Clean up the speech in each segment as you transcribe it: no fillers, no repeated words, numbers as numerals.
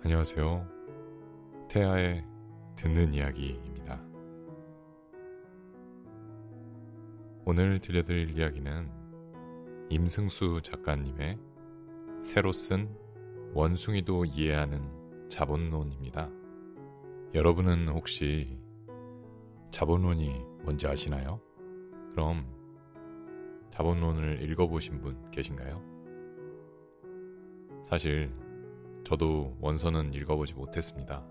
안녕하세요. 태아의 듣는 이야기입니다. 오늘 들려드릴 이야기는 임승수 작가님의 새로 쓴 원숭이도 이해하는 자본론입니다. 여러분은 혹시 자본론이 뭔지 아시나요? 그럼 자본론을 읽어보신 분 계신가요? 사실 저도 원서는 읽어보지 못했습니다.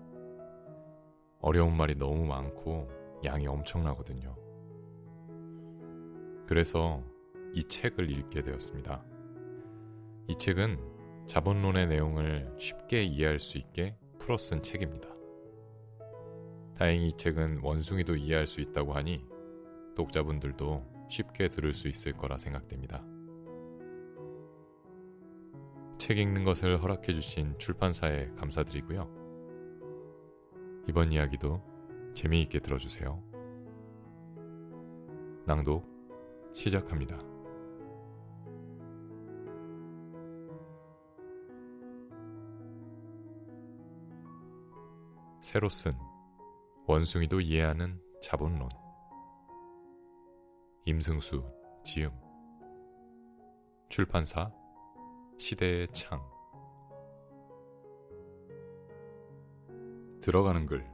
어려운 말이 너무 많고 양이 엄청나거든요. 그래서 이 책을 읽게 되었습니다. 이 책은 자본론의 내용을 쉽게 이해할 수 있게 풀어 쓴 책입니다. 다행히 이 책은 원숭이도 이해할 수 있다고 하니 독자분들도 쉽게 들을 수 있을 거라 생각됩니다. 책 읽는 것을 허락해주신 출판사에 감사드리고요. 이번 이야기도 재미있게 들어주세요. 낭독 시작합니다. 새로 쓴 원숭이도 이해하는 자본론. 임승수 지음. 출판사 시대의 창. 들어가는 글.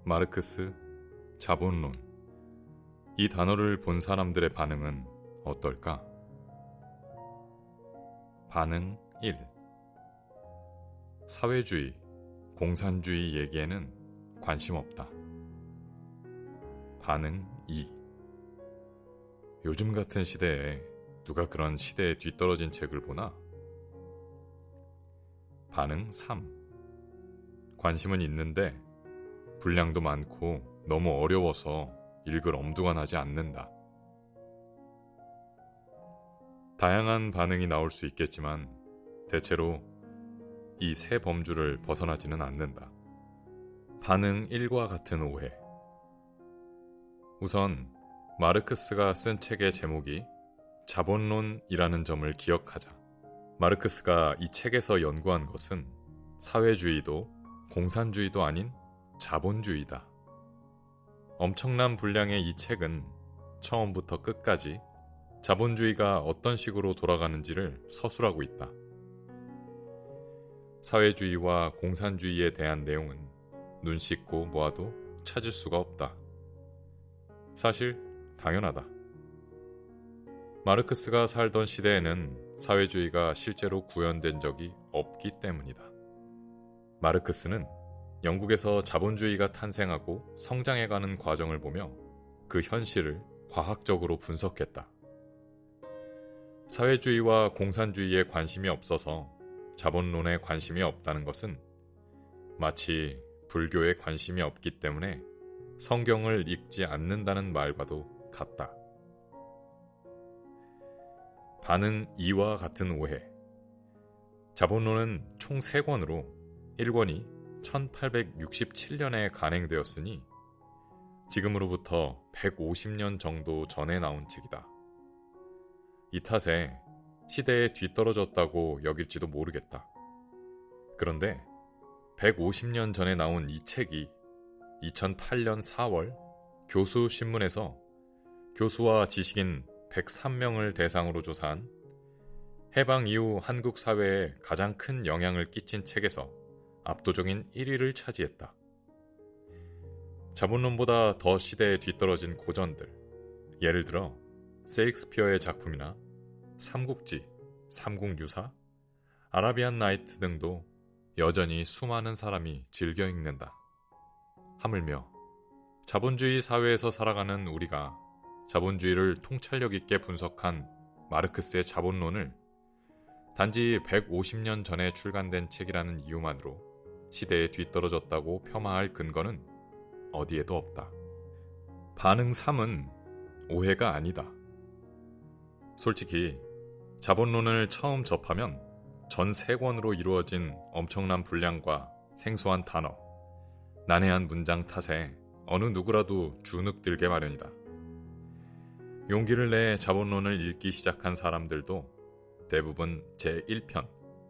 마르크스 자본론. 이 단어를 본 사람들의 반응은 어떨까? 반응 1. 사회주의, 공산주의 얘기에는 관심 없다. 반응 2. 요즘 같은 시대에 누가 그런 시대에 뒤떨어진 책을 보나? 반응 3. 관심은 있는데 분량도 많고 너무 어려워서 읽을 엄두가 나지 않는다. 다양한 반응이 나올 수 있겠지만 대체로 이 세 범주를 벗어나지는 않는다. 반응 1과 같은 오해. 우선 마르크스가 쓴 책의 제목이 자본론이라는 점을 기억하자. 마르크스가 이 책에서 연구한 것은 사회주의도 공산주의도 아닌 자본주의다. 엄청난 분량의 이 책은 처음부터 끝까지 자본주의가 어떤 식으로 돌아가는지를 서술하고 있다. 사회주의와 공산주의에 대한 내용은 눈 씻고 모아도 찾을 수가 없다. 사실 당연하다. 마르크스가 살던 시대에는 사회주의가 실제로 구현된 적이 없기 때문이다. 마르크스는 영국에서 자본주의가 탄생하고 성장해가는 과정을 보며 그 현실을 과학적으로 분석했다. 사회주의와 공산주의에 관심이 없어서 자본론에 관심이 없다는 것은 마치 불교에 관심이 없기 때문에 성경을 읽지 않는다는 말과도 같다. 반응 2와 같은 오해. 자본론은 총 3권으로 1권이 1867년에 간행되었으니 지금으로부터 150년 정도 전에 나온 책이다. 이 탓에 시대에 뒤떨어졌다고 여길지도 모르겠다. 그런데 150년 전에 나온 이 책이 2008년 4월 교수신문에서 교수와 지식인 103명을 대상으로 조사한 해방 이후 한국 사회에 가장 큰 영향을 끼친 책에서 압도적인 1위를 차지했다. 자본론보다 더 시대에 뒤떨어진 고전들, 예를 들어 세익스피어의 작품이나 삼국지, 삼국유사, 아라비안 나이트 등도 여전히 수많은 사람이 즐겨 읽는다. 하물며 자본주의 사회에서 살아가는 우리가 자본주의를 통찰력 있게 분석한 마르크스의 자본론을 단지 150년 전에 출간된 책이라는 이유만으로 시대에 뒤떨어졌다고 폄하할 근거는 어디에도 없다. 반응 3은 오해가 아니다. 솔직히 자본론을 처음 접하면 전 3권으로 이루어진 엄청난 분량과 생소한 단어, 난해한 문장 탓에 어느 누구라도 주눅들게 마련이다. 용기를 내 자본론을 읽기 시작한 사람들도 대부분 제1편,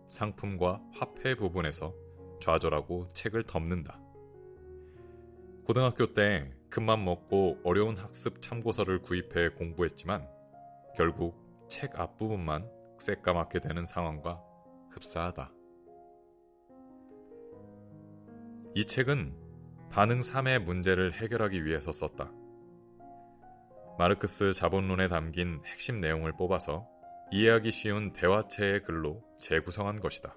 상품과 화폐 부분에서 좌절하고 책을 덮는다. 고등학교 때 큰맘 먹고 어려운 학습 참고서를 구입해 공부했지만 결국 책 앞부분만 새까맣게 되는 상황과 흡사하다. 이 책은 반응 3의 문제를 해결하기 위해서 썼다. 마르크스 자본론에 담긴 핵심 내용을 뽑아서 이해하기 쉬운 대화체의 글로 재구성한 것이다.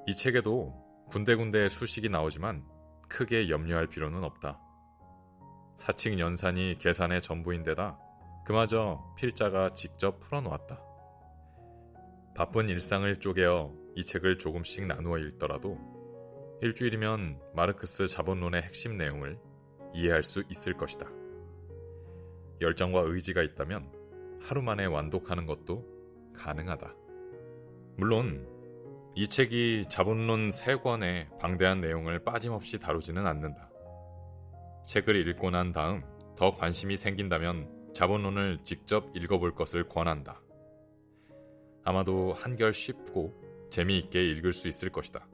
이 책에도 군데군데 수식이 나오지만 크게 염려할 필요는 없다. 사칙 연산이 계산의 전부인데다 그마저 필자가 직접 풀어놓았다. 바쁜 일상을 쪼개어 이 책을 조금씩 나누어 읽더라도 일주일이면 마르크스 자본론의 핵심 내용을 이해할 수 있을 것이다. 열정과 의지가 있다면 하루 만에 완독하는 것도 가능하다. 물론 이 책이 자본론 3권의 방대한 내용을 빠짐없이 다루지는 않는다. 책을 읽고 난 다음 더 관심이 생긴다면 자본론을 직접 읽어볼 것을 권한다. 아마도 한결 쉽고 재미있게 읽을 수 있을 것이다.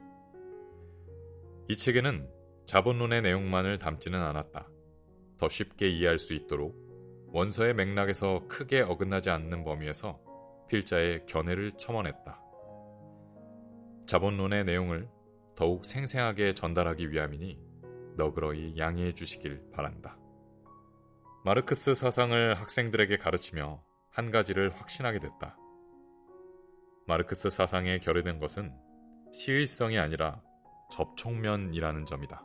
이 책에는 자본론의 내용만을 담지는 않았다. 더 쉽게 이해할 수 있도록 원서의 맥락에서 크게 어긋나지 않는 범위에서 필자의 견해를 첨언했다. 자본론의 내용을 더욱 생생하게 전달하기 위함이니 너그러이 양해해 주시길 바란다. 마르크스 사상을 학생들에게 가르치며 한 가지를 확신하게 됐다. 마르크스 사상에 결여된 것은 시의성이 아니라 접촉면이라는 점이다.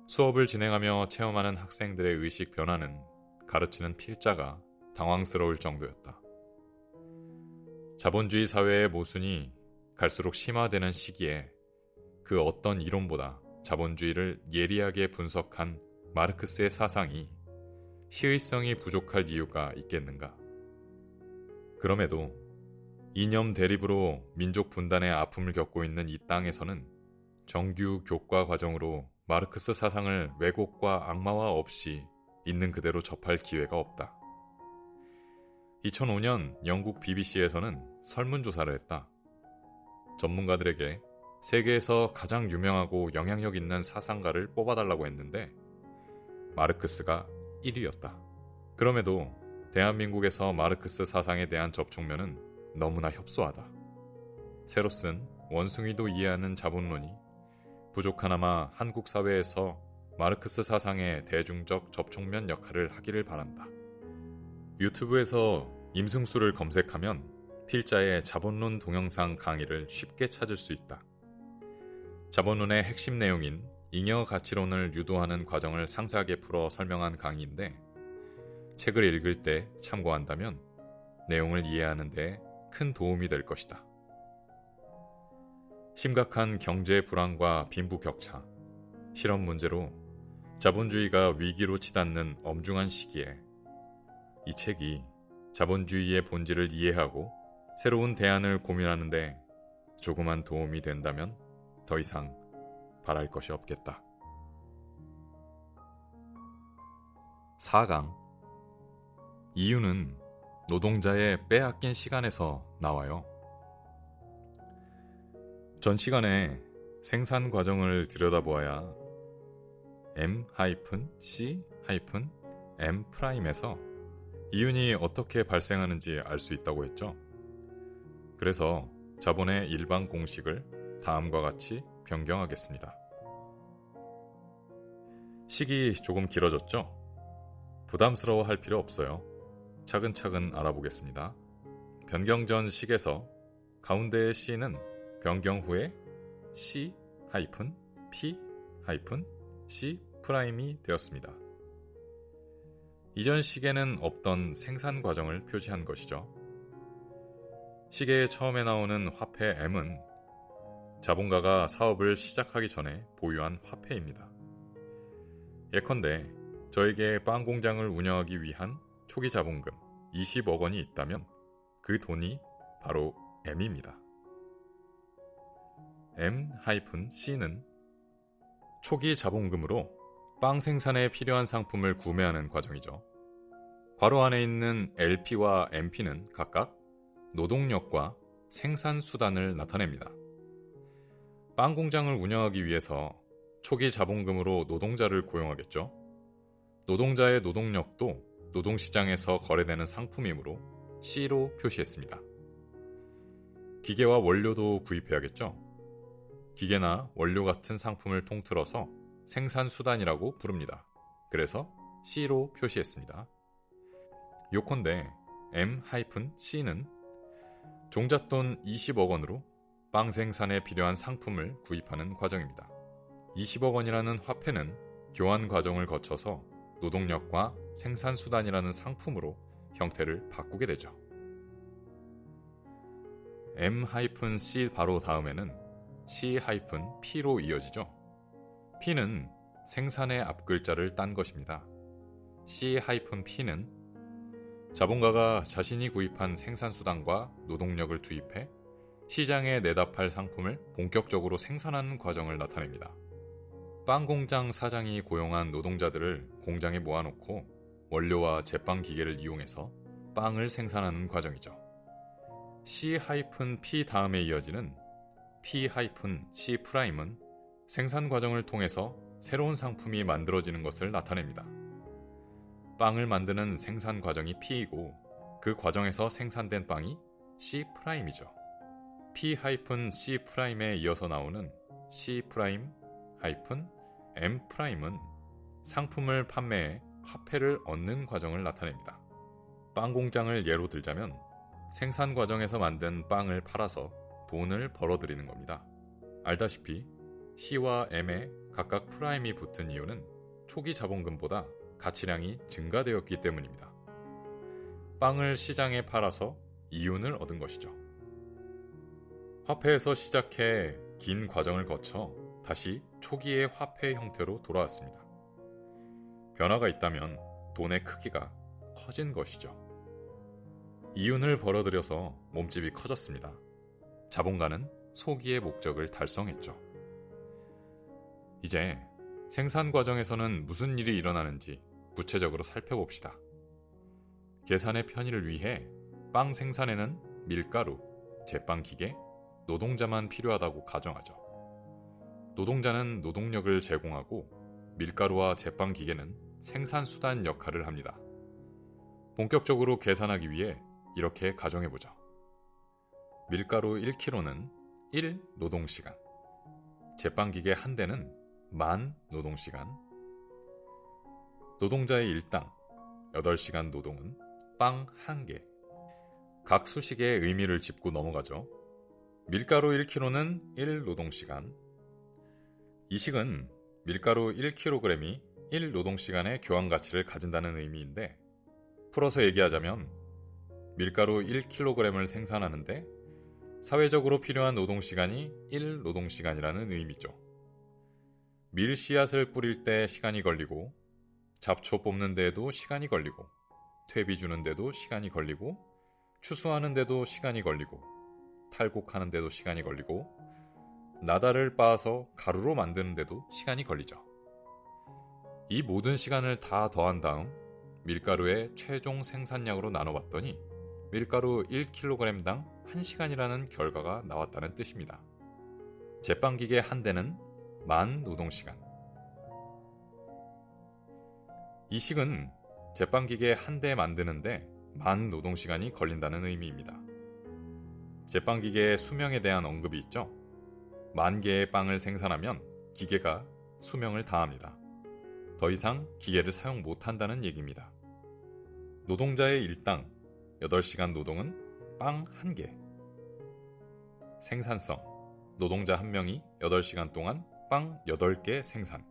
수업을 진행하며 체험하는 학생들의 의식 변화는 가르치는 필자가 당황스러울 정도였다. 자본주의 사회의 모순이 갈수록 심화되는 시기에 그 어떤 이론보다 자본주의를 예리하게 분석한 마르크스의 사상이 시의성이 부족할 이유가 있겠는가? 그럼에도 이념 대립으로 민족 분단의 아픔을 겪고 있는 이 땅에서는 정규 교과 과정으로 마르크스 사상을 왜곡과 악마화 없이 있는 그대로 접할 기회가 없다. 2005년 영국 BBC에서는 설문조사를 했다. 전문가들에게 세계에서 가장 유명하고 영향력 있는 사상가를 뽑아달라고 했는데 마르크스가 1위였다. 그럼에도 대한민국에서 마르크스 사상에 대한 접촉면은 너무나 협소하다. 새로 쓴 원숭이도 이해하는 자본론이 부족하나마 한국 사회에서 마르크스 사상의 대중적 접촉면 역할을 하기를 바란다. 유튜브에서 임승수를 검색하면 필자의 자본론 동영상 강의를 쉽게 찾을 수 있다. 자본론의 핵심 내용인 잉여 가치론을 유도하는 과정을 상세하게 풀어 설명한 강의인데 책을 읽을 때 참고한다면 내용을 이해하는 데 큰 도움이 될 것이다. 심각한 경제 불안과 빈부격차, 실업 문제로 자본주의가 위기로 치닫는 엄중한 시기에 이 책이 자본주의의 본질을 이해하고 새로운 대안을 고민하는 데 조그만 도움이 된다면 더 이상 바랄 것이 없겠다. 4강 이유는 노동자의 빼앗긴 시간에서 나와요. 전 시간에 생산 과정을 들여다보아야 M-C-M'에서 이윤이 어떻게 발생하는지 알 수 있다고 했죠. 그래서 자본의 일반 공식을 다음과 같이 변경하겠습니다. 식이 조금 길어졌죠? 부담스러워할 필요 없어요. 차근차근 알아보겠습니다. 변경 전 식에서 가운데의 C는 변경 후에 C-P-C'이 되었습니다. 이전 식에는 없던 생산 과정을 표시한 것이죠. 시계에 처음에 나오는 화폐 M은 자본가가 사업을 시작하기 전에 보유한 화폐입니다. 예컨대 저에게 빵 공장을 운영하기 위한 초기 자본금 20억 원이 있다면 그 돈이 바로 M입니다. M-C는 초기 자본금으로 빵 생산에 필요한 상품을 구매하는 과정이죠. 괄호 안에 있는 LP와 MP는 각각 노동력과 생산 수단을 나타냅니다. 빵 공장을 운영하기 위해서 초기 자본금으로 노동자를 고용하겠죠. 노동자의 노동력도 노동시장에서 거래되는 상품이므로 C로 표시했습니다. 기계와 원료도 구입해야겠죠. 기계나 원료 같은 상품을 통틀어서 생산수단이라고 부릅니다. 그래서 C로 표시했습니다. 요컨대 M-C는 종잣돈 20억 원으로 빵 생산에 필요한 상품을 구입하는 과정입니다. 20억 원이라는 화폐는 교환 과정을 거쳐서 노동력과 생산수단이라는 상품으로 형태를 바꾸게 되죠. M-C 바로 다음에는 C-P로 이어지죠. P는 생산의 앞글자를 딴 것입니다. C-P는 자본가가 자신이 구입한 생산수단과 노동력을 투입해 시장에 내다 팔 상품을 본격적으로 생산하는 과정을 나타냅니다. 빵 공장 사장이 고용한 노동자들을 공장에 모아놓고 원료와 제빵 기계를 이용해서 빵을 생산하는 과정이죠. C-P 다음에 이어지는 P-C''은 생산 과정을 통해서 새로운 상품이 만들어지는 것을 나타냅니다. 빵을 만드는 생산 과정이 P이고 그 과정에서 생산된 빵이 C'이죠. P-C''에 이어서 나오는 C'-M'은 상품을 판매해 화폐를 얻는 과정을 나타냅니다. 빵 공장을 예로 들자면 생산 과정에서 만든 빵을 팔아서 돈을 벌어들이는 겁니다. 알다시피 C와 M에 각각 프라임이 붙은 이유는 초기 자본금보다 가치량이 증가되었기 때문입니다. 빵을 시장에 팔아서 이윤을 얻은 것이죠. 화폐에서 시작해 긴 과정을 거쳐 다시 초기의 화폐 형태로 돌아왔습니다. 변화가 있다면 돈의 크기가 커진 것이죠. 이윤을 벌어들여서 몸집이 커졌습니다. 자본가는 소기의 목적을 달성했죠. 이제 생산 과정에서는 무슨 일이 일어나는지 구체적으로 살펴봅시다. 계산의 편의를 위해 빵 생산에는 밀가루, 제빵 기계, 노동자만 필요하다고 가정하죠. 노동자는 노동력을 제공하고 밀가루와 제빵 기계는 생산 수단 역할을 합니다. 본격적으로 계산하기 위해 이렇게 가정해보죠. 밀가루 1kg는 1 노동시간, 제빵 기계 한 대는 10,000 노동시간, 노동자의 일당 8시간 노동은 빵 1개. 각 수식의 의미를 짚고 넘어가죠. 밀가루 1kg는 1 노동시간. 이 식은 밀가루 1kg이 1 노동시간의 교환 가치를 가진다는 의미인데, 풀어서 얘기하자면 밀가루 1kg을 생산하는데 사회적으로 필요한 노동시간이 1 노동시간이라는 의미죠. 밀 씨앗을 뿌릴 때 시간이 걸리고, 잡초 뽑는 데에도 시간이 걸리고, 퇴비 주는 데도 시간이 걸리고, 추수하는 데도 시간이 걸리고, 탈곡하는 데도 시간이 걸리고, 나달을 빻아서 가루로 만드는 데도 시간이 걸리죠. 이 모든 시간을 다 더한 다음 밀가루의 최종 생산량으로 나눠봤더니 밀가루 1kg당 1시간이라는 결과가 나왔다는 뜻입니다. 제빵기계 한 대는 10,000 노동시간. 이 식은 제빵기계 한 대 만드는데 10,000 노동시간이 걸린다는 의미입니다. 제빵기계의 수명에 대한 언급이 있죠. 10,000개의 빵을 생산하면 기계가 수명을 다합니다. 더 이상 기계를 사용 못한다는 얘기입니다. 노동자의 일당 8시간 노동은 빵 1개. 생산성, 노동자 1명이 8시간 동안 빵 8개 생산.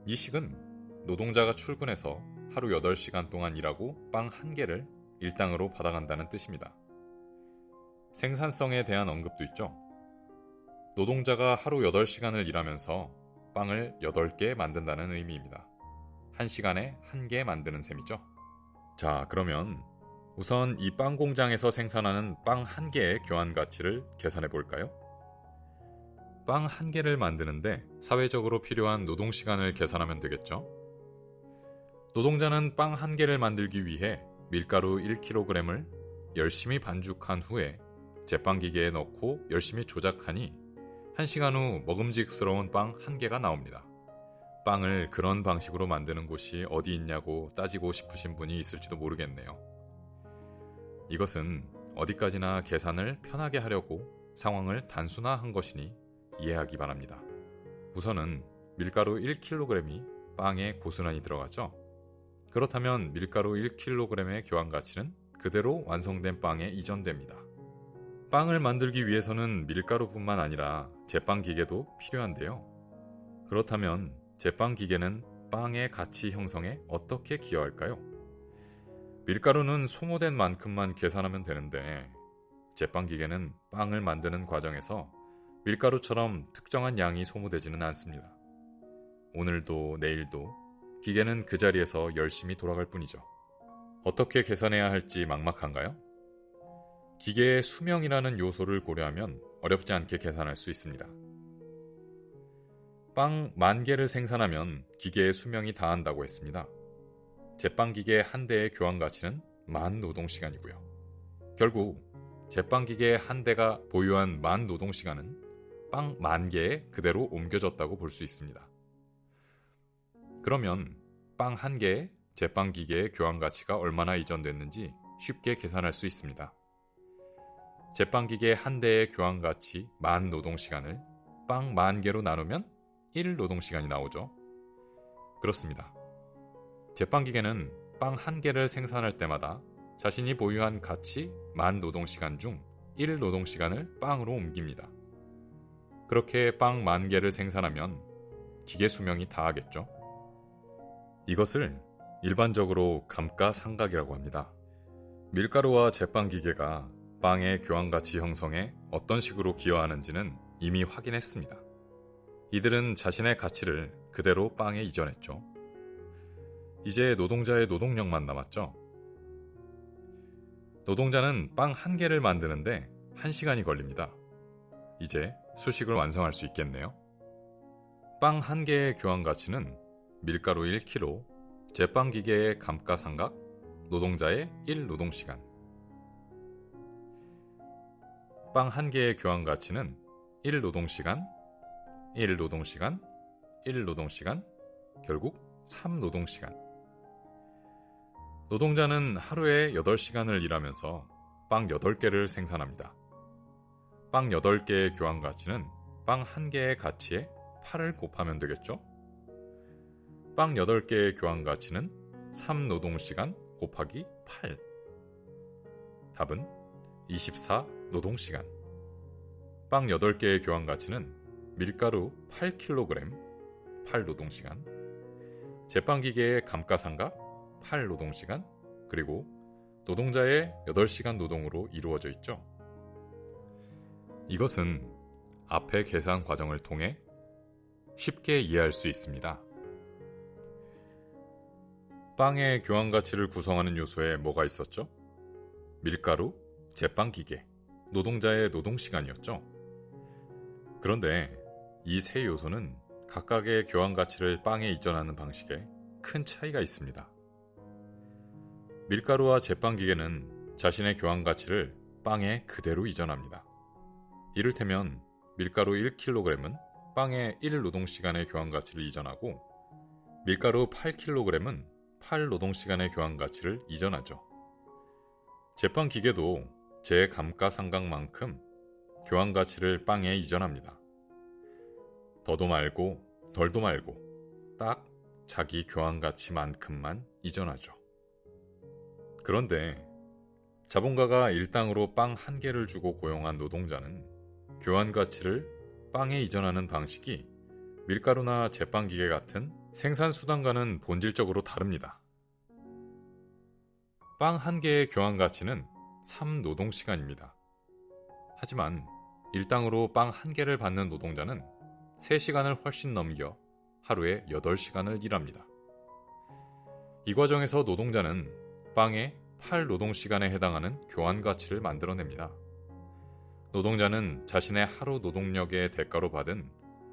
이 식은 노동자가 출근해서 하루 8시간 동안 일하고 빵 1개를 일당으로 받아간다는 뜻입니다. 생산성에 대한 언급도 있죠. 노동자가 하루 8시간을 일하면서 빵을 8개 만든다는 의미입니다. 1시간에 1개 만드는 셈이죠. 자, 그러면 우선 이 빵 공장에서 생산하는 빵 1개의 교환 가치를 계산해 볼까요? 빵 1개를 만드는데 사회적으로 필요한 노동시간을 계산하면 되겠죠. 노동자는 빵 1개를 만들기 위해 밀가루 1kg을 열심히 반죽한 후에 제빵기계에 넣고 열심히 조작하니 1시간 후 먹음직스러운 빵 1개가 나옵니다. 빵을 그런 방식으로 만드는 곳이 어디 있냐고 따지고 싶으신 분이 있을지도 모르겠네요. 이것은 어디까지나 계산을 편하게 하려고 상황을 단순화한 것이니 이해하기 바랍니다. 우선은 밀가루 1kg이 빵에 고스란히 들어가죠. 그렇다면 밀가루 1kg의 교환 가치는 그대로 완성된 빵에 이전됩니다. 빵을 만들기 위해서는 밀가루뿐만 아니라 제빵기계도 필요한데요. 그렇다면 제빵기계는 빵의 가치 형성에 어떻게 기여할까요? 밀가루는 소모된 만큼만 계산하면 되는데 제빵기계는 빵을 만드는 과정에서 밀가루처럼 특정한 양이 소모되지는 않습니다. 오늘도 내일도 기계는 그 자리에서 열심히 돌아갈 뿐이죠. 어떻게 계산해야 할지 막막한가요? 기계의 수명이라는 요소를 고려하면 어렵지 않게 계산할 수 있습니다. 빵 10,000개를 생산하면 기계의 수명이 다한다고 했습니다. 제빵기계 한 대의 교환 가치는 10,000 노동시간이고요. 결국 제빵기계 한 대가 보유한 10,000 노동시간은 빵 10,000개에 그대로 옮겨졌다고 볼 수 있습니다. 그러면 빵 1개의 제빵기계의 교환 가치가 얼마나 이전됐는지 쉽게 계산할 수 있습니다. 제빵기계 한 대의 교환 가치 10,000 노동시간을 빵 10,000개로 나누면 1 노동시간이 나오죠. 그렇습니다. 제빵기계는 빵 1개를 생산할 때마다 자신이 보유한 가치 10,000 노동시간 중 1 노동시간을 빵으로 옮깁니다. 그렇게 빵 10,000개를 생산하면 기계 수명이 다하겠죠. 이것을 일반적으로 감가상각이라고 합니다. 밀가루와 제빵기계가 빵의 교환가치 형성에 어떤 식으로 기여하는지는 이미 확인했습니다. 이들은 자신의 가치를 그대로 빵에 이전했죠. 이제 노동자의 노동력만 남았죠. 노동자는 빵 1개를 만드는데 1시간이 걸립니다. 이제 수식을 완성할 수 있겠네요. 빵 1개의 교환가치는 밀가루 1kg, 제빵기계의 감가상각, 노동자의 1노동시간. 빵 1개의 교환 가치는 1노동시간, 1노동시간, 1노동시간, 결국 3노동시간. 노동자는 하루에 8시간을 일하면서 빵 8개를 생산합니다. 빵 8개의 교환 가치는 빵 1개의 가치에 8을 곱하면 되겠죠? 빵 8개의 교환 가치는 3노동시간 곱하기 8. 답은 24 노동시간. 빵 8개의 교환 가치는 밀가루 8kg 8노동시간, 제빵기계의 감가상각 8노동시간, 그리고 노동자의 8시간 노동으로 이루어져 있죠. 이것은 앞의 계산 과정을 통해 쉽게 이해할 수 있습니다. 빵의 교환 가치를 구성하는 요소에 뭐가 있었죠? 밀가루, 제빵기계, 노동자의 노동시간이었죠. 그런데 이 세 요소는 각각의 교환 가치를 빵에 이전하는 방식에 큰 차이가 있습니다. 밀가루와 제빵기계는 자신의 교환 가치를 빵에 그대로 이전합니다. 이를테면 밀가루 1kg은 빵에 1노동시간의 교환 가치를 이전하고 밀가루 8kg은 8노동시간의 교환 가치를 이전하죠. 제빵기계도 제 감가상각만큼 교환 가치를 빵에 이전합니다. 더도 말고 덜도 말고 딱 자기 교환 가치만큼만 이전하죠. 그런데 자본가가 일당으로 빵 1개를 주고 고용한 노동자는 교환 가치를 빵에 이전하는 방식이 밀가루나 제빵기계 같은 생산수단과는 본질적으로 다릅니다. 빵 1개의 교환 가치는 3노동시간입니다. 하지만 일당으로 빵 1개를 받는 노동자는 3시간을 훨씬 넘겨 하루에 8시간을 일합니다. 이 과정에서 노동자는 빵의 8노동시간에 해당하는 교환 가치를 만들어냅니다. 노동자는 자신의 하루 노동력의 대가로 받은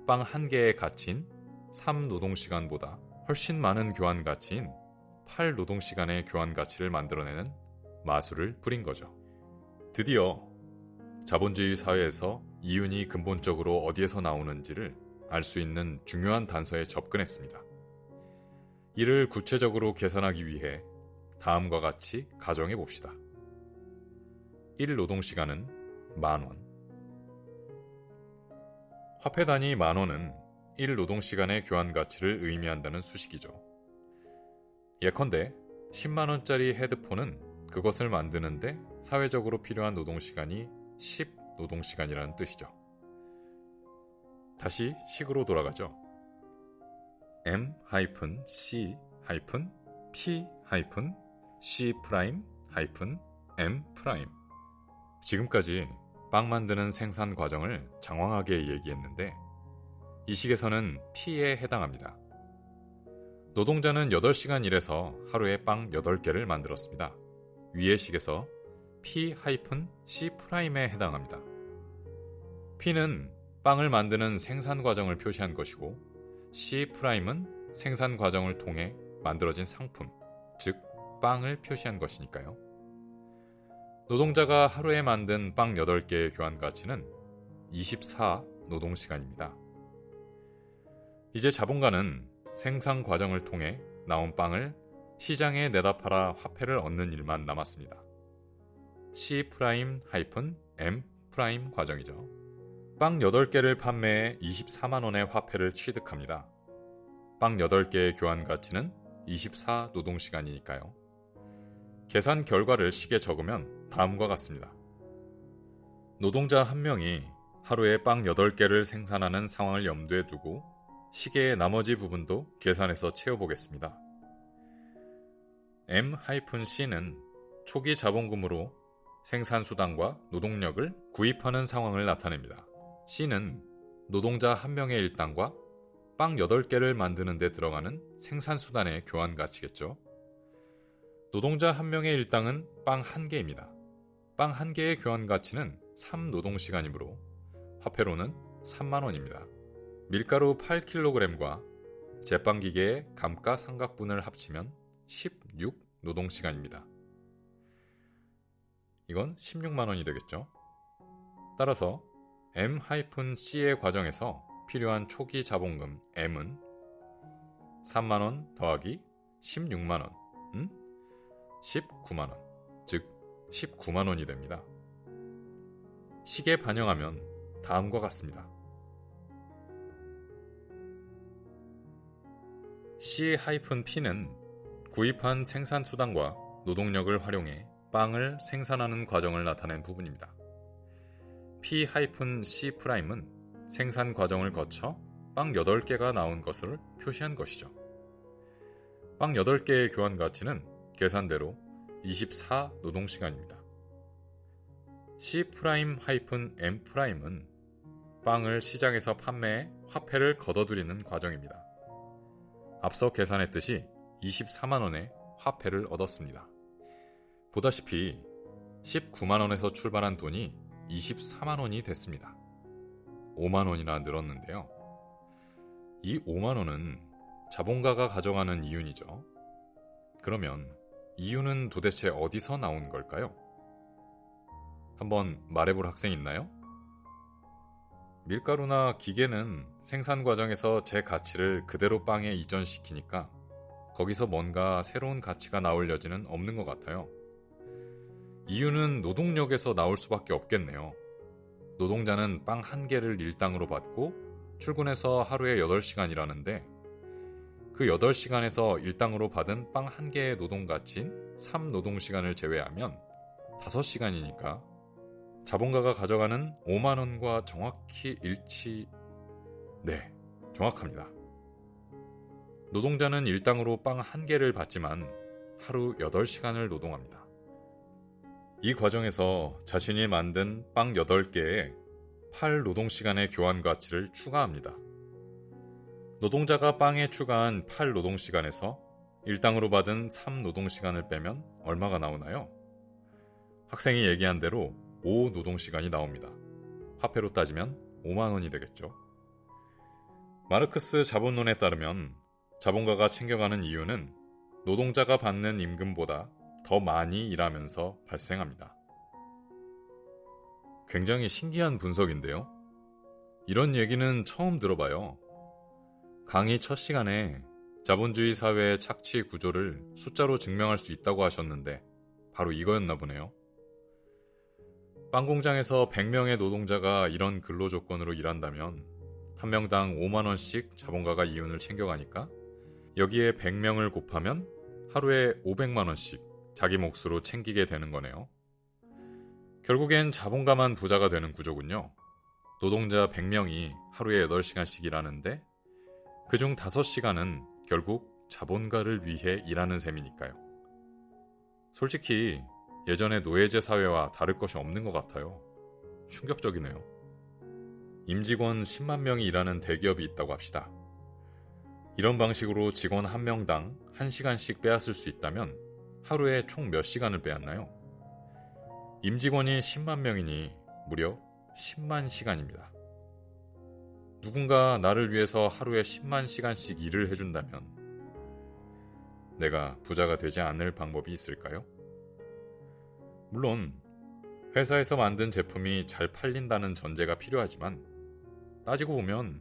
빵 1개의 가치인 3노동시간보다 훨씬 많은 교환 가치인 8노동시간의 교환 가치를 만들어내는 마술을 부린 거죠. 드디어 자본주의 사회에서 이윤이 근본적으로 어디에서 나오는지를 알 수 있는 중요한 단서에 접근했습니다. 이를 구체적으로 계산하기 위해 다음과 같이 가정해 봅시다. 1노동시간은 10,000원. 화폐 단위 10,000원은 1노동시간의 교환 가치를 의미한다는 수식이죠. 예컨대 100,000원짜리 헤드폰은 그것을 만드는데 사회적으로 필요한 노동시간이 10노동시간이라는 뜻이죠. 다시 식으로 돌아가죠. M-C-P-C'-M'. 지금까지 빵 만드는 생산 과정을 장황하게 얘기했는데 이 식에서는 P에 해당합니다. 노동자는 8시간 일해서 하루에 빵 8개를 만들었습니다. 위의 식에서 P-C''에 해당합니다. P는 빵을 만드는 생산 과정을 표시한 것이고 C'은 생산 과정을 통해 만들어진 상품, 즉 빵을 표시한 것이니까요. 노동자가 하루에 만든 빵 8개의 교환 가치는 24노동시간입니다. 이제 자본가는 생산 과정을 통해 나온 빵을 시장에 내다 팔아 화폐를 얻는 일만 남았습니다. C'-M' 과정이죠. 빵 8개를 판매해 24만 원의 화폐를 취득합니다. 빵 8개의 교환 가치는 24노동시간이니까요. 계산 결과를 식에 적으면 다음과 같습니다. 노동자 한 명이 하루에 빵 8개를 생산하는 상황을 염두에 두고 식의 나머지 부분도 계산해서 채워보겠습니다. M-C는 초기 자본금으로 생산수단과 노동력을 구입하는 상황을 나타냅니다. C는 노동자 한 명의 일당과 빵 8개를 만드는 데 들어가는 생산수단의 교환 가치겠죠. 노동자 한 명의 일당은 빵 1개입니다. 빵 1개의 교환 가치는 3노동시간이므로 화폐로는 3만 원입니다. 밀가루 8kg과 제빵기계의 감가상각분을 합치면 16노동시간입니다. 이건 16만 원이 되겠죠. 따라서 M-C의 과정에서 필요한 초기 자본금 M은 3만 원 더하기 16만 원, 19만 원, 즉 19만 원이 됩니다. 식에 반영하면 다음과 같습니다. C-P는 구입한 생산수단과 노동력을 활용해 빵을 생산하는 과정을 나타낸 부분입니다. P-C''은 생산 과정을 거쳐 빵 8개가 나온 것을 표시한 것이죠. 빵 8개의 교환 가치는 계산대로 24노동시간입니다. C'-M''은 빵을 시장에서 판매해 화폐를 걷어들이는 과정입니다. 앞서 계산했듯이 24만 원의 화폐를 얻었습니다. 보다시피 19만 원에서 출발한 돈이 24만 원이 됐습니다. 5만 원이나 늘었는데요. 이 5만 원은 자본가가 가져가는 이윤이죠. 그러면 이윤은 도대체 어디서 나온 걸까요? 한번 말해볼 학생 있나요? 밀가루나 기계는 생산 과정에서 제 가치를 그대로 빵에 이전시키니까 거기서 뭔가 새로운 가치가 나올 여지는 없는 것 같아요. 이유는 노동력에서 나올 수밖에 없겠네요. 노동자는 빵 1개를 일당으로 받고 출근해서 하루에 8시간 일하는데 그 8시간에서 일당으로 받은 빵 1개의 노동가치인 3노동시간을 제외하면 5시간이니까 자본가가 가져가는 5만 원과 정확히 네, 정확합니다. 노동자는 일당으로 빵 1개를 받지만 하루 8시간을 노동합니다. 이 과정에서 자신이 만든 빵 8개에 8노동시간의 교환 가치를 추가합니다. 노동자가 빵에 추가한 8노동시간에서 일당으로 받은 3노동시간을 빼면 얼마가 나오나요? 학생이 얘기한 대로 5노동시간이 나옵니다. 화폐로 따지면 5만 원이 되겠죠. 마르크스 자본론에 따르면 자본가가 챙겨가는 이유는 노동자가 받는 임금보다 더 많이 일하면서 발생합니다. 굉장히 신기한 분석인데요. 이런 얘기는 처음 들어봐요. 강의 첫 시간에 자본주의 사회의 착취 구조를 숫자로 증명할 수 있다고 하셨는데 바로 이거였나 보네요. 빵 공장에서 100명의 노동자가 이런 근로 조건으로 일한다면 한 명당 5만 원씩 자본가가 이윤을 챙겨가니까 여기에 100명을 곱하면 하루에 500만 원씩 자기 몫으로 챙기게 되는 거네요. 결국엔 자본가만 부자가 되는 구조군요. 노동자 100명이 하루에 8시간씩 일하는데 그중 5시간은 결국 자본가를 위해 일하는 셈이니까요. 솔직히 예전의 노예제 사회와 다를 것이 없는 것 같아요. 충격적이네요. 임직원 10만 명이 일하는 대기업이 있다고 합시다. 이런 방식으로 직원 한 명당 1시간씩 빼앗을 수 있다면 하루에 총 몇 시간을 빼앗나요? 임직원이 10만 명이니 무려 10만 시간입니다. 누군가 나를 위해서 하루에 10만 시간씩 일을 해준다면 내가 부자가 되지 않을 방법이 있을까요? 물론 회사에서 만든 제품이 잘 팔린다는 전제가 필요하지만 따지고 보면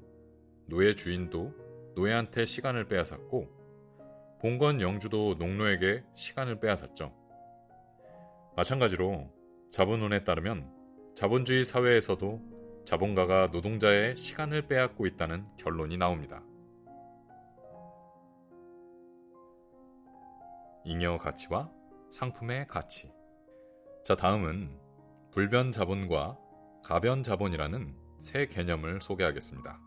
노예 주인도 노예한테 시간을 빼앗았고 봉건 영주도 농노에게 시간을 빼앗았죠. 마찬가지로 자본론에 따르면 자본주의 사회에서도 자본가가 노동자의 시간을 빼앗고 있다는 결론이 나옵니다. 잉여 가치와 상품의 가치. 자, 다음은 불변 자본과 가변 자본이라는 새 개념을 소개하겠습니다.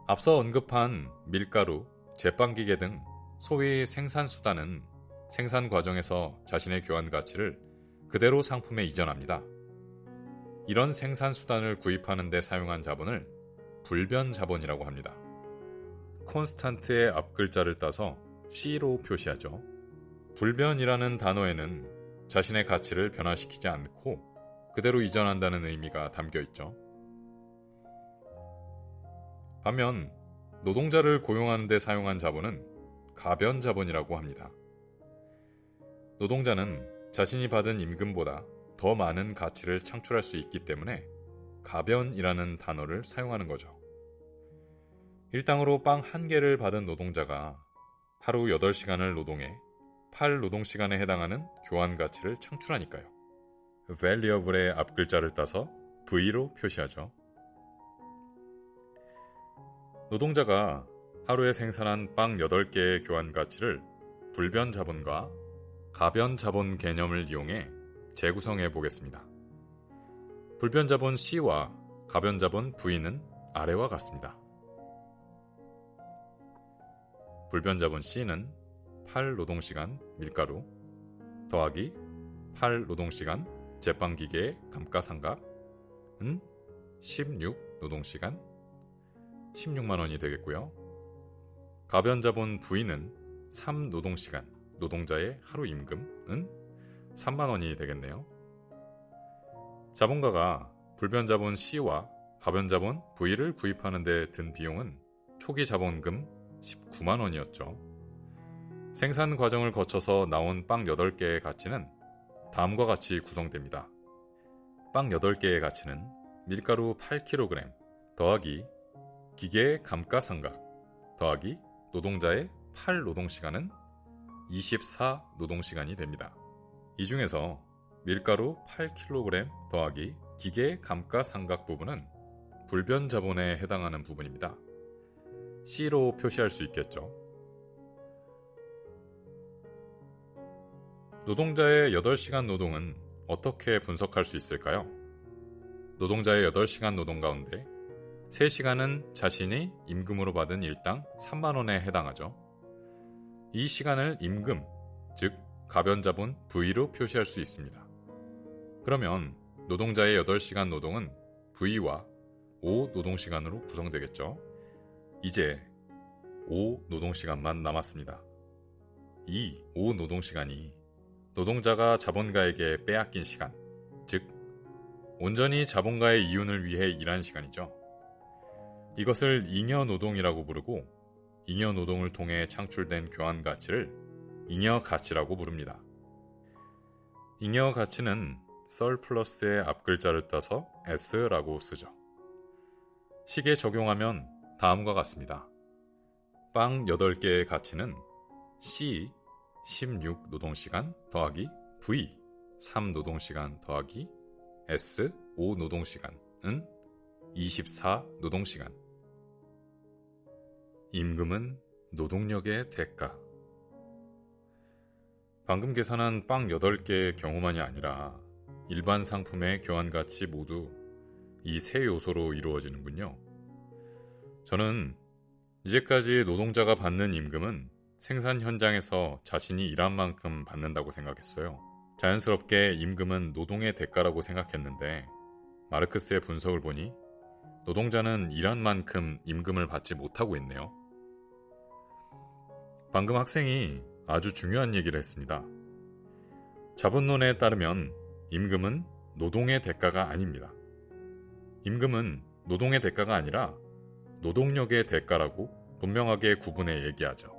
앞서 언급한 밀가루, 제빵기계 등 소위 생산수단은 생산 과정에서 자신의 교환 가치를 그대로 상품에 이전합니다. 이런 생산수단을 구입하는 데 사용한 자본을 불변 자본이라고 합니다. 콘스탄트의 앞글자를 따서 C로 표시하죠. 불변이라는 단어에는 자신의 가치를 변화시키지 않고 그대로 이전한다는 의미가 담겨 있죠. 반면 노동자를 고용하는 데 사용한 자본은 가변 자본이라고 합니다. 노동자는 자신이 받은 임금보다 더 많은 가치를 창출할 수 있기 때문에 가변이라는 단어를 사용하는 거죠. 일당으로 빵 1개를 받은 노동자가 하루 8시간을 노동해 8노동시간에 해당하는 교환 가치를 창출하니까요. valuable의 앞글자를 따서 V로 표시하죠. 노동자가 하루에 생산한 빵 8개의 교환 가치를 불변 자본과 가변 자본 개념을 이용해 재구성해 보겠습니다. 불변 자본 C와 가변 자본 V는 아래와 같습니다. 불변 자본 C는 8노동시간 밀가루 더하기 8노동시간 제빵기계의 감가상각은 16노동시간 16만 원이 되겠고요. 가변 자본 V는 3노동시간 노동자의 하루 임금은 3만 원이 되겠네요. 자본가가 불변 자본 C와 가변 자본 V를 구입하는 데 든 비용은 초기 자본금 19만 원이었죠. 생산 과정을 거쳐서 나온 빵 8개의 가치는 다음과 같이 구성됩니다. 빵 8개의 가치는 밀가루 8kg 더하기 기계의 감가상각 더하기 노동자의 8노동시간은 24노동시간이 됩니다. 이 중에서 밀가루 8kg 더하기 기계의 감가상각 부분은 불변 자본에 해당하는 부분입니다. C로 표시할 수 있겠죠. 노동자의 8시간 노동은 어떻게 분석할 수 있을까요? 노동자의 8시간 노동 가운데 3시간은 자신이 임금으로 받은 일당 3만 원에 해당하죠. 이 시간을 임금, 즉 가변 자본 V로 표시할 수 있습니다. 그러면 노동자의 8시간 노동은 V와 5노동시간으로 구성되겠죠. 이제 5노동시간만 남았습니다. 이 5노동시간이 노동자가 자본가에게 빼앗긴 시간, 즉 온전히 자본가의 이윤을 위해 일한 시간이죠. 이것을 잉여노동이라고 부르고 잉여노동을 통해 창출된 교환 가치를 잉여가치라고 부릅니다. 잉여가치는 surplus의 앞글자를 따서 S라고 쓰죠. 식에 적용하면 다음과 같습니다. 빵 8개의 가치는 C 16 노동시간 더하기 V 3 노동시간 더하기 S 5 노동시간은 24 노동시간. 임금은 노동력의 대가. 방금 계산한 빵 8개의 경우만이 아니라 일반 상품의 교환가치 모두 이 세 요소로 이루어지는군요. 저는 이제까지 노동자가 받는 임금은 생산 현장에서 자신이 일한 만큼 받는다고 생각했어요. 자연스럽게 임금은 노동의 대가라고 생각했는데 마르크스의 분석을 보니 노동자는 일한 만큼 임금을 받지 못하고 있네요. 방금 학생이 아주 중요한 얘기를 했습니다. 자본론에 따르면 임금은 노동의 대가가 아닙니다. 임금은 노동의 대가가 아니라 노동력의 대가라고 분명하게 구분해 얘기하죠.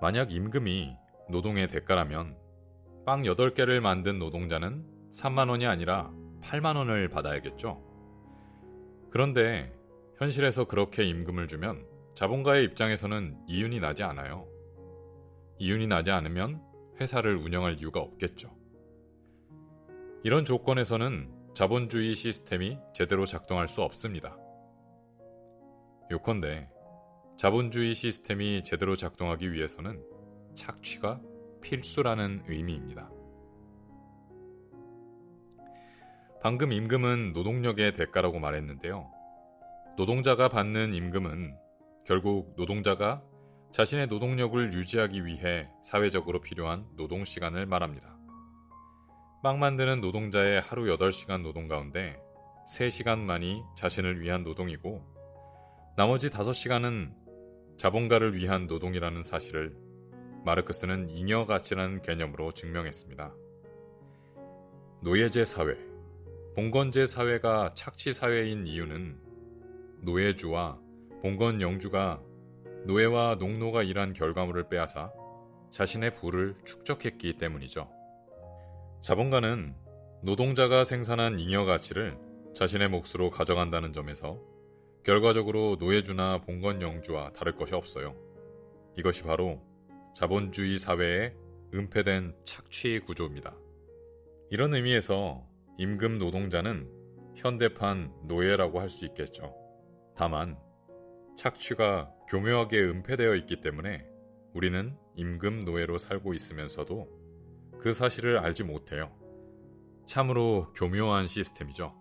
만약 임금이 노동의 대가라면 빵 8개를 만든 노동자는 3만 원이 아니라 8만 원을 받아야겠죠. 그런데 현실에서 그렇게 임금을 주면 자본가의 입장에서는 이윤이 나지 않아요. 이윤이 나지 않으면 회사를 운영할 이유가 없겠죠. 이런 조건에서는 자본주의 시스템이 제대로 작동할 수 없습니다. 요컨대 자본주의 시스템이 제대로 작동하기 위해서는 착취가 필수라는 의미입니다. 방금 임금은 노동력의 대가라고 말했는데요. 노동자가 받는 임금은 결국 노동자가 자신의 노동력을 유지하기 위해 사회적으로 필요한 노동시간을 말합니다. 빵 만드는 노동자의 하루 8시간 노동 가운데 3시간만이 자신을 위한 노동이고 나머지 5시간은 자본가를 위한 노동이라는 사실을 마르크스는 잉여가치라는 개념으로 증명했습니다. 노예제 사회, 봉건제 사회가 착취 사회인 이유는 노예주와 봉건 영주가 노예와 농노가 일한 결과물을 빼앗아 자신의 부를 축적했기 때문이죠. 자본가는 노동자가 생산한 잉여가치를 자신의 몫으로 가져간다는 점에서 결과적으로 노예주나 봉건 영주와 다를 것이 없어요. 이것이 바로 자본주의 사회의 은폐된 착취 구조입니다. 이런 의미에서 임금 노동자는 현대판 노예라고 할 수 있겠죠. 다만 착취가 교묘하게 은폐되어 있기 때문에 우리는 임금 노예로 살고 있으면서도 그 사실을 알지 못해요. 참으로 교묘한 시스템이죠.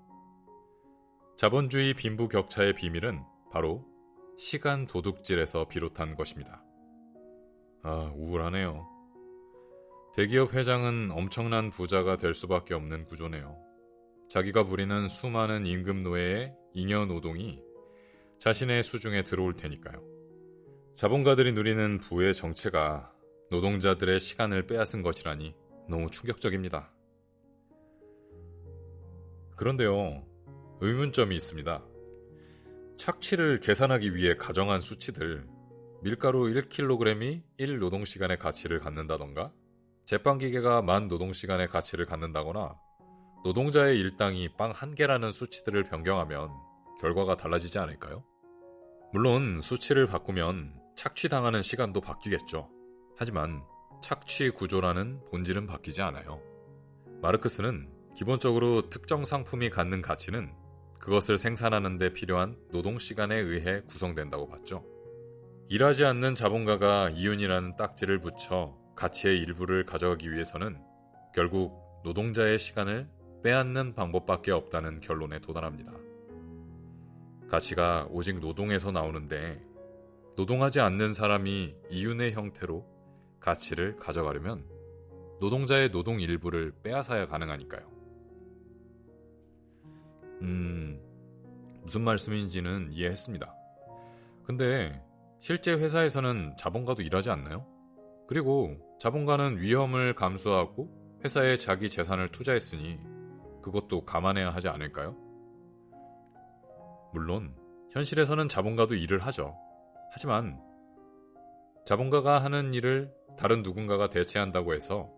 자본주의 빈부격차의 비밀은 바로 시간 도둑질에서 비롯한 것입니다. 우울하네요. 대기업 회장은 엄청난 부자가 될 수밖에 없는 구조네요. 자기가 부리는 수많은 임금 노예의 잉여 노동이 자신의 수중에 들어올 테니까요. 자본가들이 누리는 부의 정체가 노동자들의 시간을 빼앗은 것이라니 너무 충격적입니다. 그런데요, 의문점이 있습니다. 착취를 계산하기 위해 가정한 수치들, 밀가루 1kg이 1노동시간의 가치를 갖는다던가, 제빵기계가 10,000노동시간의 가치를 갖는다거나, 노동자의 일당이 빵 1개라는 수치들을 변경하면 결과가 달라지지 않을까요? 물론 수치를 바꾸면 착취당하는 시간도 바뀌겠죠. 하지만 착취 구조라는 본질은 바뀌지 않아요. 마르크스는 기본적으로 특정 상품이 갖는 가치는 그것을 생산하는 데 필요한 노동시간에 의해 구성된다고 봤죠. 일하지 않는 자본가가 이윤이라는 딱지를 붙여 가치의 일부를 가져가기 위해서는 결국 노동자의 시간을 빼앗는 방법밖에 없다는 결론에 도달합니다. 가치가 오직 노동에서 나오는데 노동하지 않는 사람이 이윤의 형태로 가치를 가져가려면 노동자의 노동 일부를 빼앗아야 가능하니까요. 무슨 말씀인지는 이해했습니다. 근데 실제 회사에서는 자본가도 일하지 않나요? 그리고 자본가는 위험을 감수하고 회사에 자기 재산을 투자했으니 그것도 감안해야 하지 않을까요? 물론 현실에서는 자본가도 일을 하죠. 하지만 자본가가 하는 일을 다른 누군가가 대체한다고 해서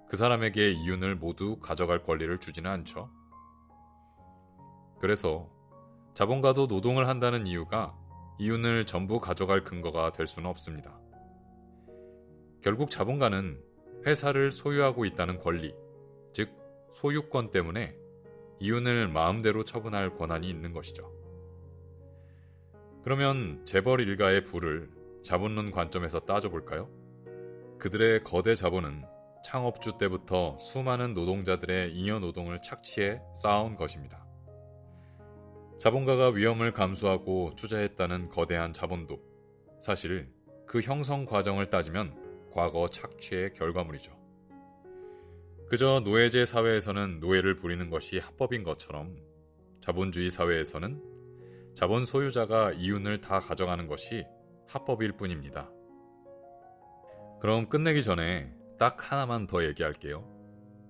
그 사람에게 이윤을 모두 가져갈 권리를 주지는 않죠. 그래서 자본가도 노동을 한다는 이유가 이윤을 전부 가져갈 근거가 될 수는 없습니다. 결국 자본가는 회사를 소유하고 있다는 권리, 즉 소유권 때문에 이윤을 마음대로 처분할 권한이 있는 것이죠. 그러면 재벌 일가의 부를 자본론 관점에서 따져볼까요? 그들의 거대 자본은 창업주 때부터 수많은 노동자들의 잉여 노동을 착취해 쌓아온 것입니다. 자본가가 위험을 감수하고 투자했다는 거대한 자본도 사실 그 형성 과정을 따지면 과거 착취의 결과물이죠. 그저 노예제 사회에서는 노예를 부리는 것이 합법인 것처럼 자본주의 사회에서는 자본 소유자가 이윤을 다 가져가는 것이 합법일 뿐입니다. 그럼 끝내기 전에 딱 하나만 더 얘기할게요.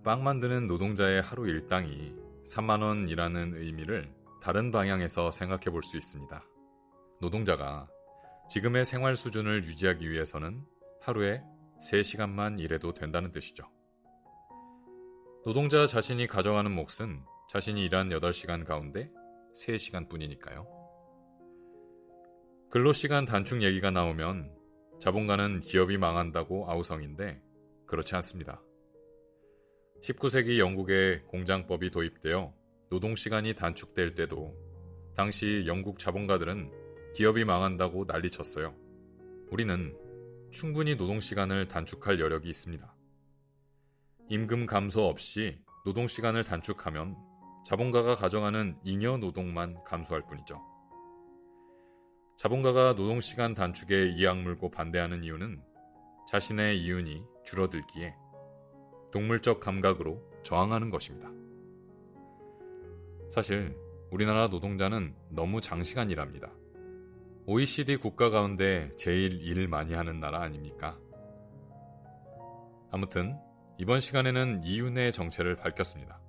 빵 만드는 노동자의 하루 일당이 3만 원이라는 의미를 다른 방향에서 생각해 볼 수 있습니다. 노동자가 지금의 생활 수준을 유지하기 위해서는 하루에 3시간만 일해도 된다는 뜻이죠. 노동자 자신이 가져가는 몫은 자신이 일한 8시간 가운데 3시간 뿐이니까요. 근로시간 단축 얘기가 나오면 자본가는 기업이 망한다고 아우성인데 그렇지 않습니다. 19세기 영국에 공장법이 도입되어 노동시간이 단축될 때도 당시 영국 자본가들은 기업이 망한다고 난리쳤어요. 우리는 충분히 노동시간을 단축할 여력이 있습니다. 임금 감소 없이 노동시간을 단축하면 자본가가 가져가는 잉여 노동만 감소할 뿐이죠. 자본가가 노동시간 단축에 이악 물고 반대하는 이유는 자신의 이윤이 줄어들기에 동물적 감각으로 저항하는 것입니다. 사실 우리나라 노동자는 너무 장시간 일합니다. OECD 국가 가운데 제일 일 많이 하는 나라 아닙니까? 아무튼 이번 시간에는 이윤의 정체를 밝혔습니다.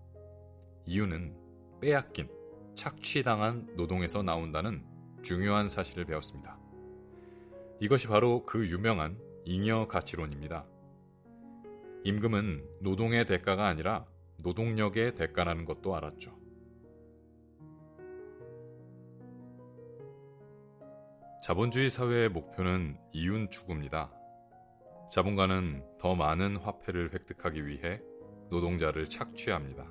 이윤은 빼앗긴, 착취당한 노동에서 나온다는 중요한 사실을 배웠습니다. 이것이 바로 그 유명한 잉여 가치론입니다. 임금은 노동의 대가가 아니라 노동력의 대가라는 것도 알았죠. 자본주의 사회의 목표는 이윤 추구입니다. 자본가는 더 많은 화폐를 획득하기 위해 노동자를 착취합니다.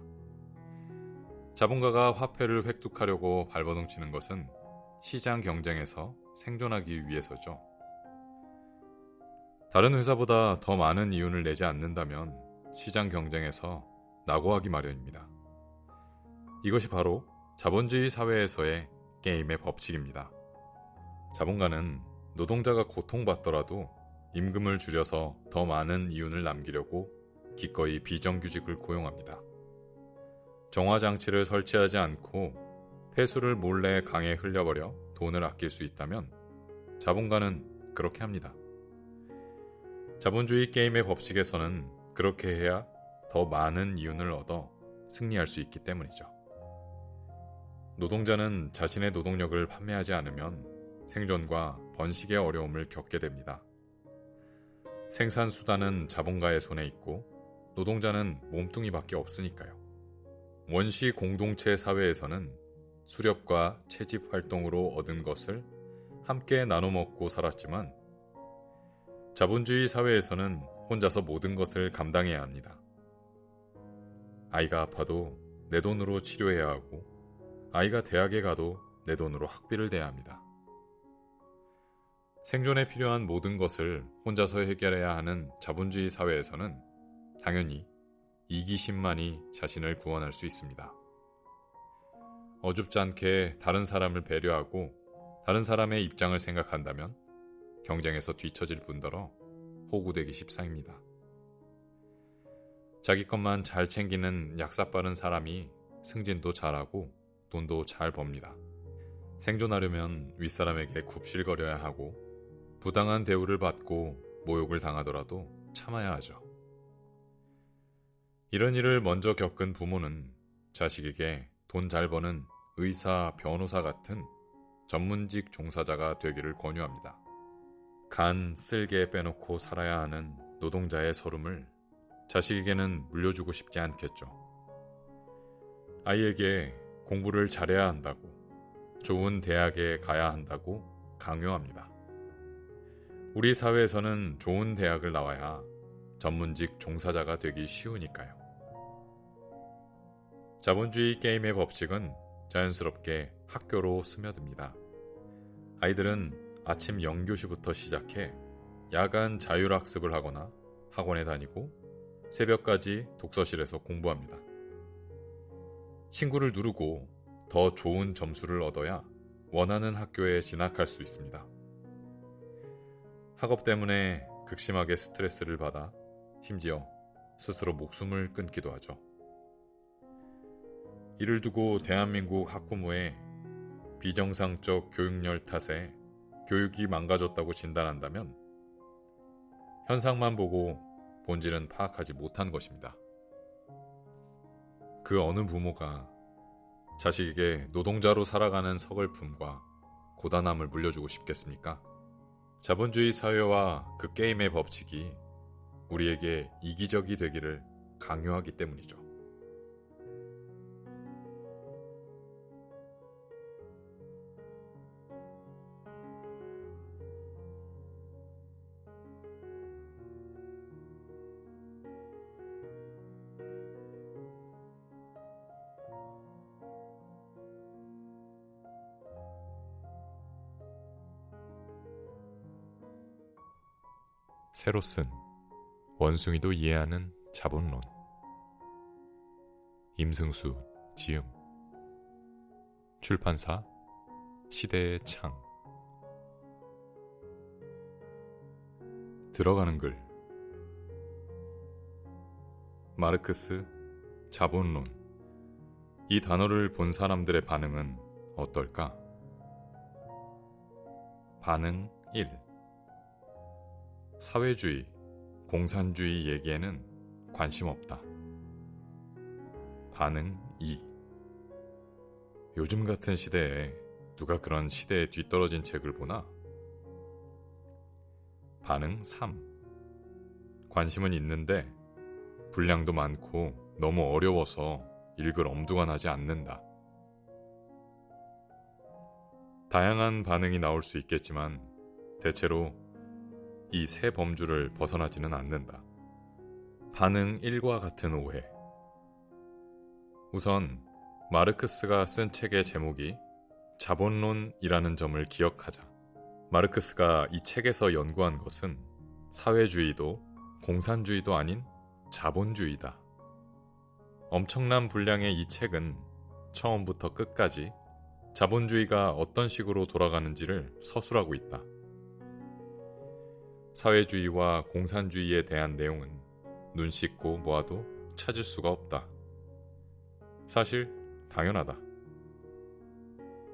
자본가가 화폐를 획득하려고 발버둥치는 것은 시장 경쟁에서 생존하기 위해서죠. 다른 회사보다 더 많은 이윤을 내지 않는다면 시장 경쟁에서 낙오하기 마련입니다. 이것이 바로 자본주의 사회에서의 게임의 법칙입니다. 자본가는 노동자가 고통받더라도 임금을 줄여서 더 많은 이윤을 남기려고 기꺼이 비정규직을 고용합니다. 정화장치를 설치하지 않고 폐수를 몰래 강에 흘려버려 돈을 아낄 수 있다면 자본가는 그렇게 합니다. 자본주의 게임의 법칙에서는 그렇게 해야 더 많은 이윤을 얻어 승리할 수 있기 때문이죠. 노동자는 자신의 노동력을 판매하지 않으면 생존과 번식의 어려움을 겪게 됩니다. 생산수단은 자본가의 손에 있고 노동자는 몸뚱이밖에 없으니까요. 원시 공동체 사회에서는 수렵과 채집 활동으로 얻은 것을 함께 나눠 먹고 살았지만 자본주의 사회에서는 혼자서 모든 것을 감당해야 합니다. 아이가 아파도 내 돈으로 치료해야 하고 아이가 대학에 가도 내 돈으로 학비를 대야 합니다. 생존에 필요한 모든 것을 혼자서 해결해야 하는 자본주의 사회에서는 당연히 이기심만이 자신을 구원할 수 있습니다. 어줍지 않게 다른 사람을 배려하고 다른 사람의 입장을 생각한다면 경쟁에서 뒤처질 뿐더러 호구되기 십상입니다. 자기 것만 잘 챙기는 약삭빠른 사람이 승진도 잘하고 돈도 잘 법니다. 생존하려면 윗사람에게 굽실거려야 하고 부당한 대우를 받고 모욕을 당하더라도 참아야 하죠. 이런 일을 먼저 겪은 부모는 자식에게 돈 잘 버는 의사, 변호사 같은 전문직 종사자가 되기를 권유합니다. 간 쓸개 빼놓고 살아야 하는 노동자의 서름을 자식에게는 물려주고 싶지 않겠죠. 아이에게 공부를 잘해야 한다고, 좋은 대학에 가야 한다고 강요합니다. 우리 사회에서는 좋은 대학을 나와야 전문직 종사자가 되기 쉬우니까요. 자본주의 게임의 법칙은 자연스럽게 학교로 스며듭니다. 아이들은 아침 0교시부터 시작해 야간 자율학습을 하거나 학원에 다니고 새벽까지 독서실에서 공부합니다. 친구를 누르고 더 좋은 점수를 얻어야 원하는 학교에 진학할 수 있습니다. 학업 때문에 극심하게 스트레스를 받아 심지어 스스로 목숨을 끊기도 하죠. 이를 두고 대한민국 학부모의 비정상적 교육열 탓에 교육이 망가졌다고 진단한다면 현상만 보고 본질은 파악하지 못한 것입니다. 그 어느 부모가 자식에게 노동자로 살아가는 서글픔과 고단함을 물려주고 싶겠습니까? 자본주의 사회와 그 게임의 법칙이 우리에게 이기적이 되기를 강요하기 때문이죠. 새로 쓴 원숭이도 이해하는 자본론. 임승수 지음. 출판사 시대의 창. 들어가는 글. 마르크스 자본론. 이 단어를 본 사람들의 반응은 어떨까? 반응 1. 사회주의, 공산주의 얘기에는 관심 없다. 반응 2. 요즘 같은 시대에 누가 그런 시대에 뒤떨어진 책을 보나? 반응 3. 관심은 있는데 분량도 많고 너무 어려워서 읽을 엄두가 나지 않는다. 다양한 반응이 나올 수 있겠지만 대체로 이 세 범주를 벗어나지는 않는다. 반응 1과 같은 오해. 우선 마르크스가 쓴 책의 제목이 자본론이라는 점을 기억하자. 마르크스가 이 책에서 연구한 것은 사회주의도 공산주의도 아닌 자본주의다. 엄청난 분량의 이 책은 처음부터 끝까지 자본주의가 어떤 식으로 돌아가는지를 서술하고 있다. 사회주의와 공산주의에 대한 내용은 눈 씻고 모아도 찾을 수가 없다. 사실 당연하다.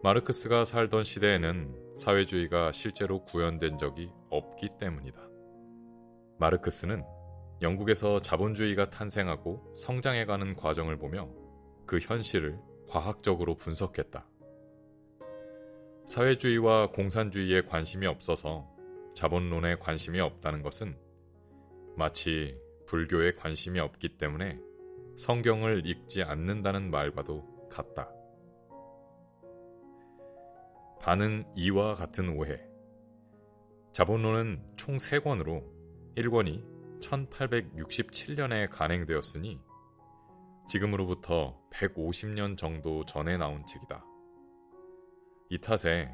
마르크스가 살던 시대에는 사회주의가 실제로 구현된 적이 없기 때문이다. 마르크스는 영국에서 자본주의가 탄생하고 성장해가는 과정을 보며 그 현실을 과학적으로 분석했다. 사회주의와 공산주의에 관심이 없어서 자본론에 관심이 없다는 것은 마치 불교에 관심이 없기 때문에 성경을 읽지 않는다는 말과도 같다. 반응 2와 같은 오해. 자본론은 총 3권으로 1권이 1867년에 간행되었으니 지금으로부터 150년 정도 전에 나온 책이다. 이 탓에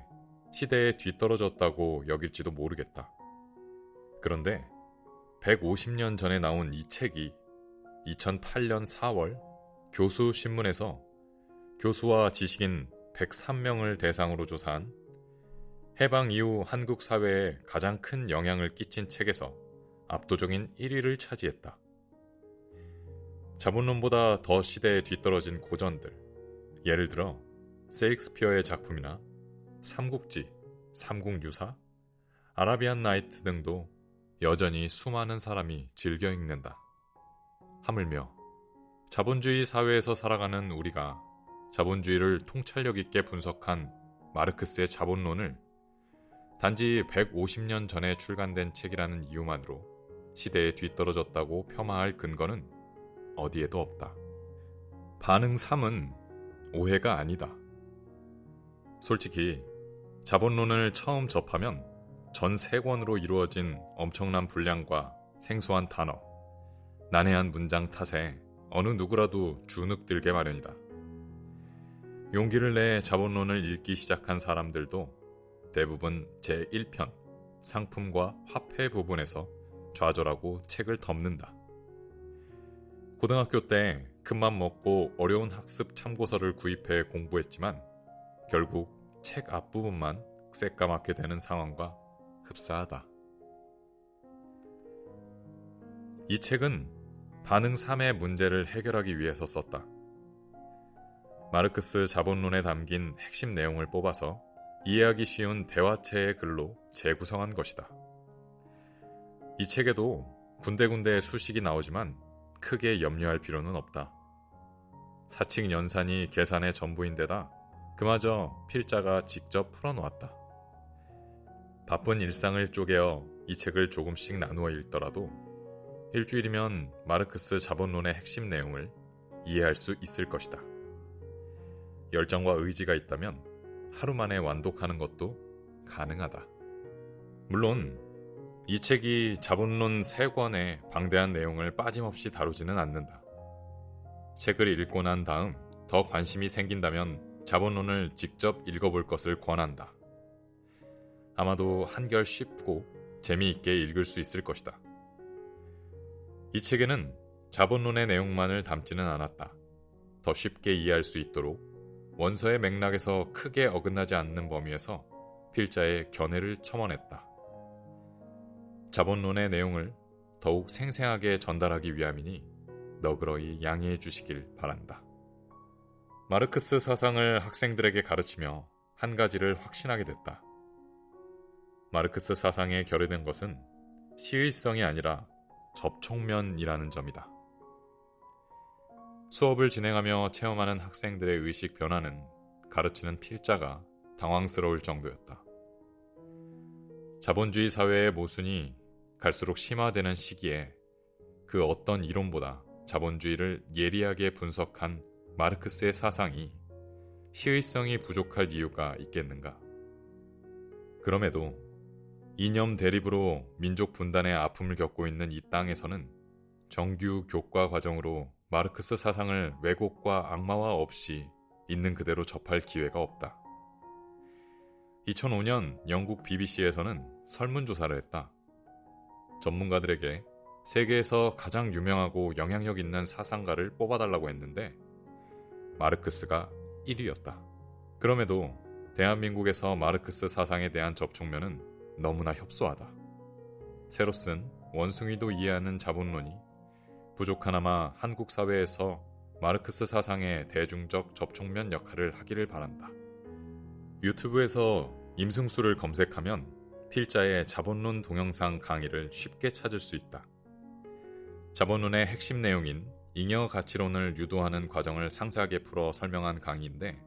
시대에 뒤떨어졌다고 여길지도 모르겠다. 그런데 150년 전에 나온 이 책이 2008년 4월 교수 신문에서 교수와 지식인 103명을 대상으로 조사한 해방 이후 한국 사회에 가장 큰 영향을 끼친 책에서 압도적인 1위를 차지했다. 자본론보다 더 시대에 뒤떨어진 고전들, 예를 들어 세익스피어의 작품이나 삼국지, 삼국유사, 아라비안 나이트 등도 여전히 수많은 사람이 즐겨 읽는다. 하물며 자본주의 사회에서 살아가는 우리가 자본주의를 통찰력 있게 분석한 마르크스의 자본론을 단지 150년 전에 출간된 책이라는 이유만으로 시대에 뒤떨어졌다고 폄하할 근거는 어디에도 없다. 반응 3은 오해가 아니다. 솔직히 자본론을 처음 접하면 전 3권으로 이루어진 엄청난 분량과 생소한 단어, 난해한 문장 탓에 어느 누구라도 주눅들게 마련이다. 용기를 내 자본론을 읽기 시작한 사람들도 대부분 제1편 상품과 화폐 부분에서 좌절하고 책을 덮는다. 고등학교 때 큰맘 먹고 어려운 학습 참고서를 구입해 공부했지만 결국 책 앞부분만 새까맣게 되는 상황과 흡사하다. 이 책은 반응 3의 문제를 해결하기 위해서 썼다. 마르크스 자본론에 담긴 핵심 내용을 뽑아서 이해하기 쉬운 대화체의 글로 재구성한 것이다. 이 책에도 군데군데 수식이 나오지만 크게 염려할 필요는 없다. 사칙 연산이 계산의 전부인데다 그마저 필자가 직접 풀어놓았다. 바쁜 일상을 쪼개어 이 책을 조금씩 나누어 읽더라도 일주일이면 마르크스 자본론의 핵심 내용을 이해할 수 있을 것이다. 열정과 의지가 있다면 하루 만에 완독하는 것도 가능하다. 물론 이 책이 자본론 3권의 방대한 내용을 빠짐없이 다루지는 않는다. 책을 읽고 난 다음 더 관심이 생긴다면 자본론을 직접 읽어볼 것을 권한다. 아마도 한결 쉽고 재미있게 읽을 수 있을 것이다. 이 책에는 자본론의 내용만을 담지는 않았다. 더 쉽게 이해할 수 있도록 원서의 맥락에서 크게 어긋나지 않는 범위에서 필자의 견해를 첨언했다. 자본론의 내용을 더욱 생생하게 전달하기 위함이니 너그러이 양해해 주시길 바란다. 마르크스 사상을 학생들에게 가르치며 한 가지를 확신하게 됐다. 마르크스 사상에 결여된 것은 시의성이 아니라 접촉면이라는 점이다. 수업을 진행하며 체험하는 학생들의 의식 변화는 가르치는 필자가 당황스러울 정도였다. 자본주의 사회의 모순이 갈수록 심화되는 시기에 그 어떤 이론보다 자본주의를 예리하게 분석한 마르크스의 사상이 시의성이 부족할 이유가 있겠는가? 그럼에도 이념 대립으로 민족 분단의 아픔을 겪고 있는 이 땅에서는 정규 교과 과정으로 마르크스 사상을 왜곡과 악마화 없이 있는 그대로 접할 기회가 없다. 2005년 영국 BBC에서는 설문조사를 했다. 전문가들에게 세계에서 가장 유명하고 영향력 있는 사상가를 뽑아달라고 했는데 마르크스가 1위였다. 그럼에도 대한민국에서 마르크스 사상에 대한 접촉면은 너무나 협소하다. 새로 쓴 원숭이도 이해하는 자본론이 부족하나마 한국 사회에서 마르크스 사상의 대중적 접촉면 역할을 하기를 바란다. 유튜브에서 임승수를 검색하면 필자의 자본론 동영상 강의를 쉽게 찾을 수 있다. 자본론의 핵심 내용인 잉여 가치론을 유도하는 과정을 상세하게 풀어 설명한 강의인데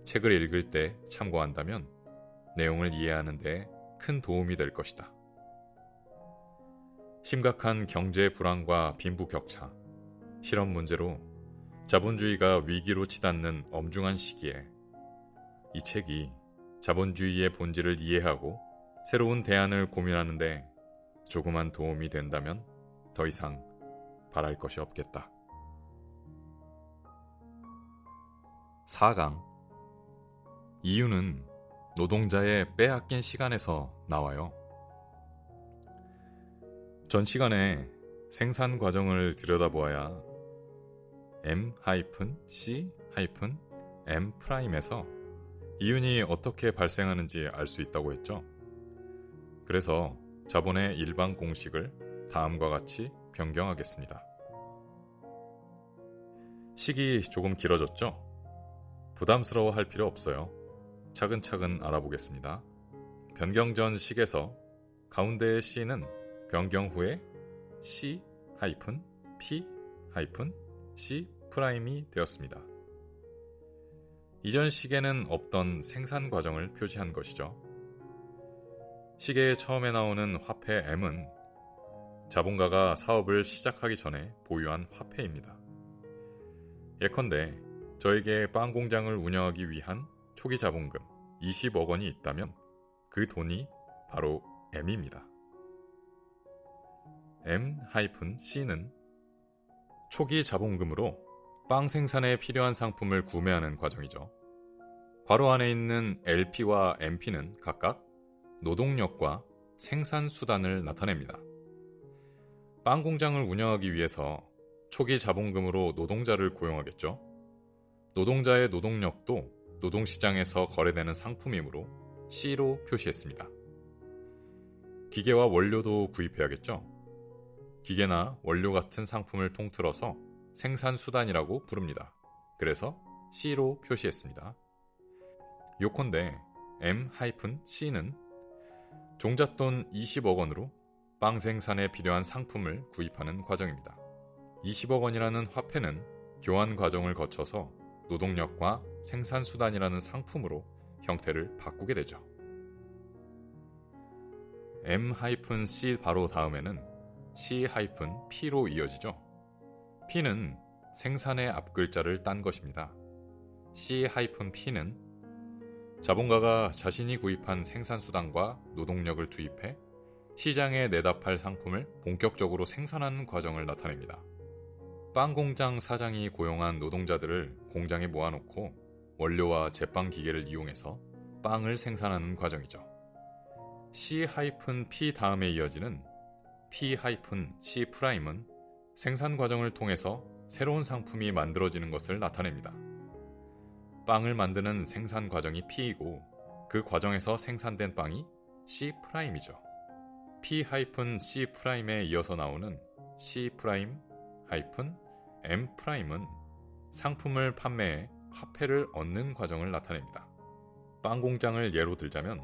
책을 읽을 때 참고한다면 내용을 이해하는 데 큰 도움이 될 것이다. 심각한 경제 불안과 빈부격차, 실업 문제로 자본주의가 위기로 치닫는 엄중한 시기에 이 책이 자본주의의 본질을 이해하고 새로운 대안을 고민하는 데 조그만 도움이 된다면 더 이상 바랄 것이 없겠다. 4강 이유는 노동자의 빼앗긴 시간에서 나와요. 전 시간에 생산 과정을 들여다보아야 M-C-M'에서 이윤이 어떻게 발생하는지 알 수 있다고 했죠. 그래서 자본의 일반 공식을 다음과 같이 변경하겠습니다. 식이 조금 길어졌죠? 부담스러워할 필요 없어요. 차근차근 알아보겠습니다. 변경 전 식에서 가운데의 C는 변경 후에 C-P-C'이 되었습니다. 이전 식에는 없던 생산 과정을 표시한 것이죠. 시계에 처음에 나오는 화폐 M은 자본가가 사업을 시작하기 전에 보유한 화폐입니다. 예컨대 저에게 빵 공장을 운영하기 위한 초기 자본금 20억 원이 있다면 그 돈이 바로 M입니다. M-C는 초기 자본금으로 빵 생산에 필요한 상품을 구매하는 과정이죠. 괄호 안에 있는 LP와 MP는 각각 노동력과 생산 수단을 나타냅니다. 빵 공장을 운영하기 위해서 초기 자본금으로 노동자를 고용하겠죠. 노동자의 노동력도 노동시장에서 거래되는 상품이므로 C로 표시했습니다. 기계와 원료도 구입해야겠죠. 기계나 원료 같은 상품을 통틀어서 생산수단이라고 부릅니다. 그래서 C로 표시했습니다. 요컨대 M-C는 종잣돈 20억 원으로 빵 생산에 필요한 상품을 구입하는 과정입니다. 20억 원이라는 화폐는 교환 과정을 거쳐서 노동력과 생산수단이라는 상품으로 형태를 바꾸게 되죠. M-C 바로 다음에는 C-P로 이어지죠. P는 생산의 앞글자를 딴 것입니다. C-P는 자본가가 자신이 구입한 생산수단과 노동력을 투입해 시장에 내다 팔 상품을 본격적으로 생산하는 과정을 나타냅니다. 빵 공장 사장이 고용한 노동자들을 공장에 모아놓고 원료와 제빵 기계를 이용해서 빵을 생산하는 과정이죠. C-P 다음에 이어지는 P-C'은 생산 과정을 통해서 새로운 상품이 만들어지는 것을 나타냅니다. 빵을 만드는 생산 과정이 P이고 그 과정에서 생산된 빵이 C'이죠. P-C'에 이어서 나오는 C'-M'은 상품을 판매해 화폐를 얻는 과정을 나타냅니다. 빵 공장을 예로 들자면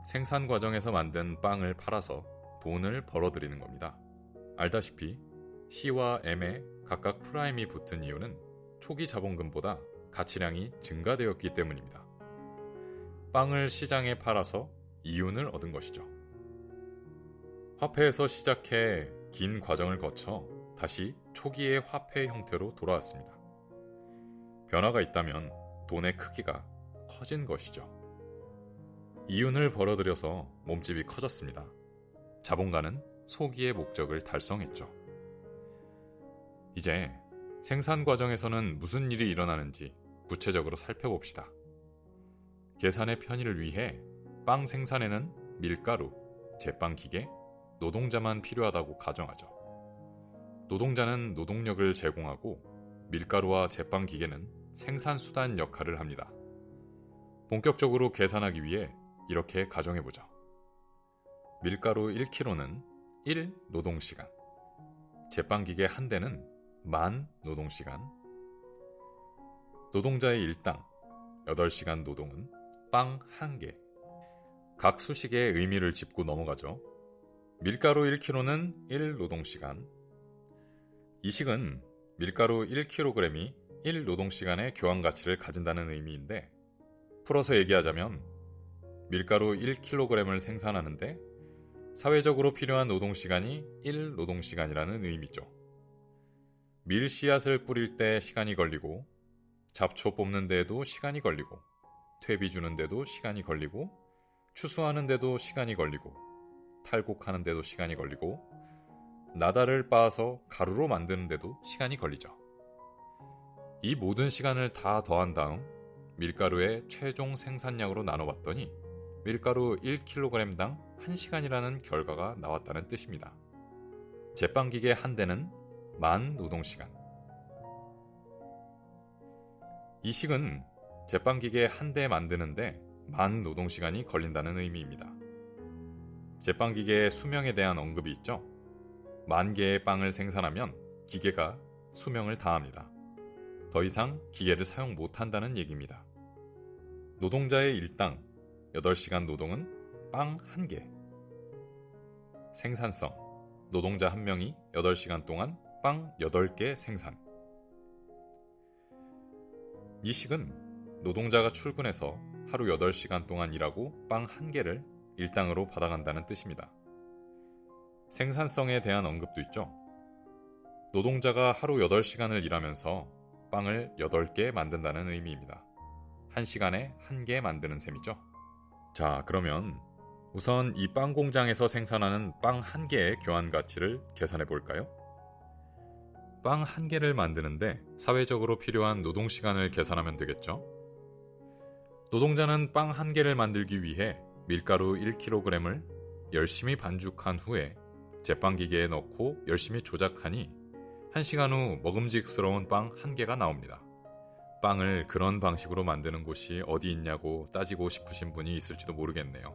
생산 과정에서 만든 빵을 팔아서 돈을 벌어들이는 겁니다. 알다시피 C와 M에 각각 프라임이 붙은 이유는 초기 자본금보다 가치량이 증가되었기 때문입니다. 빵을 시장에 팔아서 이윤을 얻은 것이죠. 화폐에서 시작해 긴 과정을 거쳐 다시 초기의 화폐 형태로 돌아왔습니다. 변화가 있다면 돈의 크기가 커진 것이죠. 이윤을 벌어들여서 몸집이 커졌습니다. 자본가는 소기의 목적을 달성했죠. 이제 생산 과정에서는 무슨 일이 일어나는지 구체적으로 살펴봅시다. 계산의 편의를 위해 빵 생산에는 밀가루, 제빵 기계, 노동자만 필요하다고 가정하죠. 노동자는 노동력을 제공하고 밀가루와 제빵 기계는 생산수단 역할을 합니다. 본격적으로 계산하기 위해 이렇게 가정해보죠. 밀가루 1kg는 1 노동시간, 제빵기계 한 대는 10,000 노동시간, 노동자의 일당 8시간 노동은 빵 1개. 각 수식의 의미를 짚고 넘어가죠. 밀가루 1kg는 1 노동시간. 이 식은 밀가루 1kg이 1 노동시간의 교환가치를 가진다는 의미인데 풀어서 얘기하자면 밀가루 1kg을 생산하는데 사회적으로 필요한 노동시간이 1 노동시간이라는 의미죠. 밀 씨앗을 뿌릴 때 시간이 걸리고 잡초 뽑는 데에도 시간이 걸리고 퇴비 주는 데도 시간이 걸리고 추수하는 데도 시간이 걸리고 탈곡하는 데도 시간이 걸리고 나달을 빻아서 가루로 만드는 데도 시간이 걸리죠. 이 모든 시간을 다 더한 다음 밀가루의 최종 생산량으로 나눠봤더니 밀가루 1kg당 1시간이라는 결과가 나왔다는 뜻입니다. 제빵기계 한 대는 10,000 노동시간. 이 식은 제빵기계 한 대 만드는데 10,000 노동시간이 걸린다는 의미입니다. 제빵기계의 수명에 대한 언급이 있죠. 10,000개의 빵을 생산하면 기계가 수명을 다합니다. 더 이상 기계를 사용 못한다는 얘기입니다. 노동자의 일당 8시간 노동은 빵 1개. 생산성, 노동자 1명이 8시간 동안 빵 8개 생산. 이 식은 노동자가 출근해서 하루 8시간 동안 일하고 빵 1개를 일당으로 받아간다는 뜻입니다. 생산성에 대한 언급도 있죠. 노동자가 하루 8시간을 일하면서 빵을 8개 만든다는 의미입니다. 1시간에 1개 만드는 셈이죠. 자, 그러면 우선 이 빵 공장에서 생산하는 빵 1개의 교환 가치를 계산해 볼까요? 빵 1개를 만드는데 사회적으로 필요한 노동시간을 계산하면 되겠죠? 노동자는 빵 1개를 만들기 위해 밀가루 1kg을 열심히 반죽한 후에 제빵기계에 넣고 열심히 조작하니 1시간 후 먹음직스러운 빵 1개가 나옵니다. 빵을 그런 방식으로 만드는 곳이 어디 있냐고 따지고 싶으신 분이 있을지도 모르겠네요.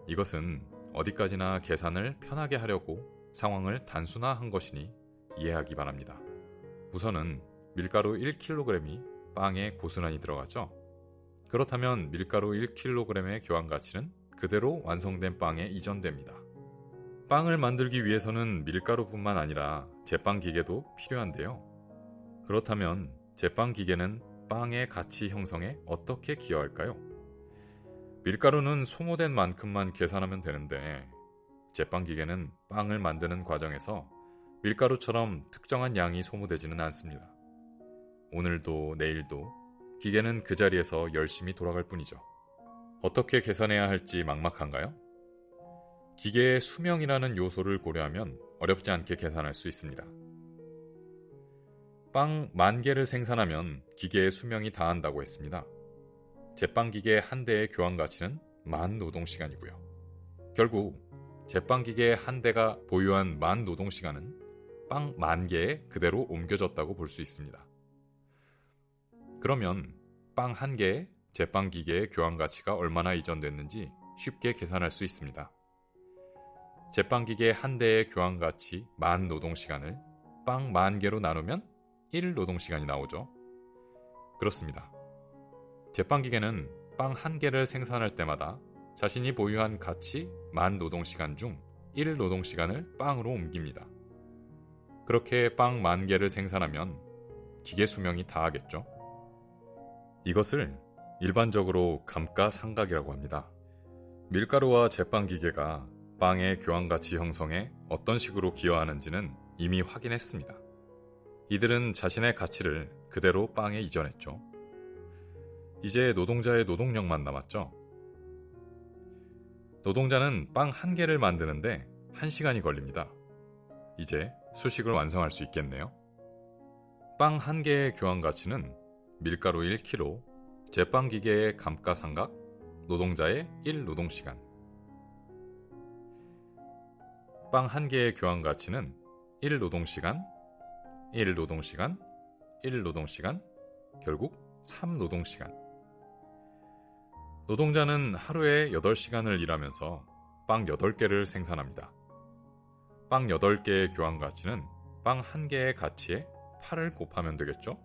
이것은 어디까지나 계산을 편하게 하려고 상황을 단순화한 것이니 이해하기 바랍니다. 우선은 밀가루 1kg이 빵에 고스란히 들어가죠. 그렇다면 밀가루 1kg의 교환 가치는 그대로 완성된 빵에 이전됩니다. 빵을 만들기 위해서는 밀가루뿐만 아니라 제빵 기계도 필요한데요. 그렇다면 제빵 기계는 빵의 가치 형성에 어떻게 기여할까요? 밀가루는 소모된 만큼만 계산하면 되는데 제빵 기계는 빵을 만드는 과정에서 밀가루처럼 특정한 양이 소모되지는 않습니다. 오늘도 내일도 기계는 그 자리에서 열심히 돌아갈 뿐이죠. 어떻게 계산해야 할지 막막한가요? 기계의 수명이라는 요소를 고려하면 어렵지 않게 계산할 수 있습니다. 빵 10,000개를 생산하면 기계의 수명이 다한다고 했습니다. 제빵기계 한 대의 교환 가치는 10,000 노동시간이고요. 결국 제빵기계 한 대가 보유한 10,000 노동시간은 빵 10,000개에 그대로 옮겨졌다고 볼 수 있습니다. 그러면 빵 1개의 제빵기계의 교환 가치가 얼마나 이전됐는지 쉽게 계산할 수 있습니다. 제빵기계 한 대의 교환 가치 10,000 노동시간을 빵 10,000개로 나누면 1 노동시간이 나오죠. 그렇습니다. 제빵기계는 빵 1개를 생산할 때마다 자신이 보유한 가치 10,000 노동시간 중 1 노동시간을 빵으로 옮깁니다. 그렇게 빵 10,000개를 생산하면 기계 수명이 다하겠죠. 이것을 일반적으로 감가상각이라고 합니다. 밀가루와 제빵기계가 빵의 교환가치 형성에 어떤 식으로 기여하는지는 이미 확인했습니다. 이들은 자신의 가치를 그대로 빵에 이전했죠. 이제 노동자의 노동력만 남았죠. 노동자는 빵 1개를 만드는데 1시간이 걸립니다. 이제 수식을 완성할 수 있겠네요. 빵 1개의 교환 가치는 밀가루 1kg, 제빵기계의 감가상각, 노동자의 1노동시간. 빵 1개의 교환 가치는 1노동시간, 1노동시간, 1노동시간, 결국 3노동시간. 노동자는 하루에 8시간을 일하면서 빵 8개를 생산합니다. 빵 8개의 교환 가치는 빵 1개의 가치에 8을 곱하면 되겠죠?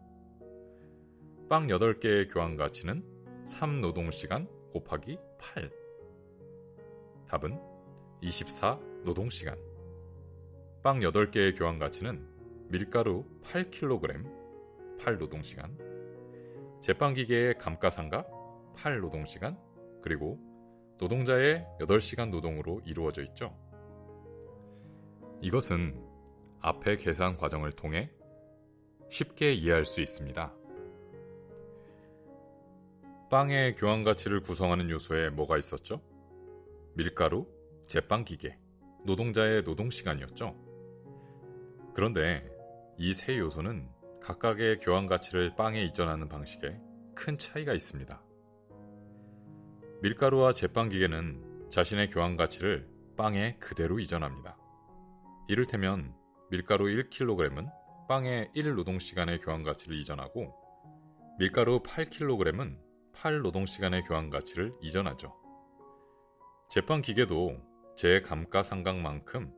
빵 8개의 교환 가치는 3노동시간 곱하기 8. 답은 24노동시간. 빵 8개의 교환 가치는 밀가루 8kg, 8노동시간, 제빵기계의 감가상각 8노동시간, 그리고 노동자의 8시간 노동으로 이루어져 있죠. 이것은 앞의 계산 과정을 통해 쉽게 이해할 수 있습니다. 빵의 교환 가치를 구성하는 요소에 뭐가 있었죠? 밀가루, 제빵기계, 노동자의 노동시간이었죠. 그런데 이 세 요소는 각각의 교환 가치를 빵에 이전하는 방식에 큰 차이가 있습니다. 밀가루와 제빵기계는 자신의 교환 가치를 빵에 그대로 이전합니다. 이를테면 밀가루 1kg은 빵에 1노동시간의 교환 가치를 이전하고 밀가루 8kg은 8노동시간의 교환 가치를 이전하죠. 제빵기계도 제 감가상각만큼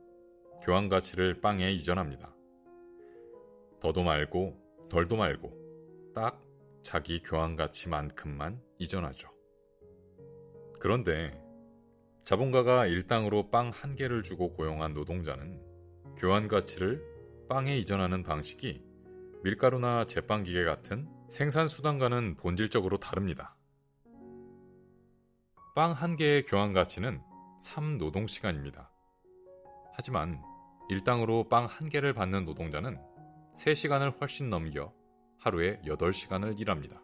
교환 가치를 빵에 이전합니다. 더도 말고 덜도 말고 딱 자기 교환 가치만큼만 이전하죠. 그런데 자본가가 일당으로 빵 1개를 주고 고용한 노동자는 교환 가치를 빵에 이전하는 방식이 밀가루나 제빵기계 같은 생산수단과는 본질적으로 다릅니다. 빵 1개의 교환 가치는 3노동시간입니다. 하지만 일당으로 빵 1개를 받는 노동자는 3시간을 훨씬 넘겨 하루에 8시간을 일합니다.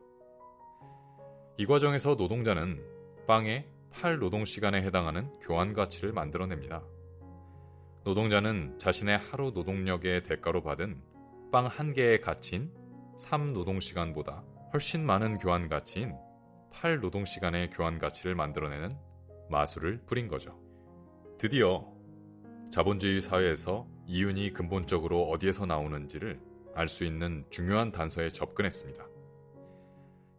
이 과정에서 노동자는 빵의 8노동시간에 해당하는 교환 가치를 만들어냅니다. 노동자는 자신의 하루 노동력의 대가로 받은 빵 1개의 가치인 3노동시간보다 훨씬 많은 교환 가치인 8노동시간의 교환 가치를 만들어내는 마술을 부린 거죠. 드디어 자본주의 사회에서 이윤이 근본적으로 어디에서 나오는지를 알 수 있는 중요한 단서에 접근했습니다.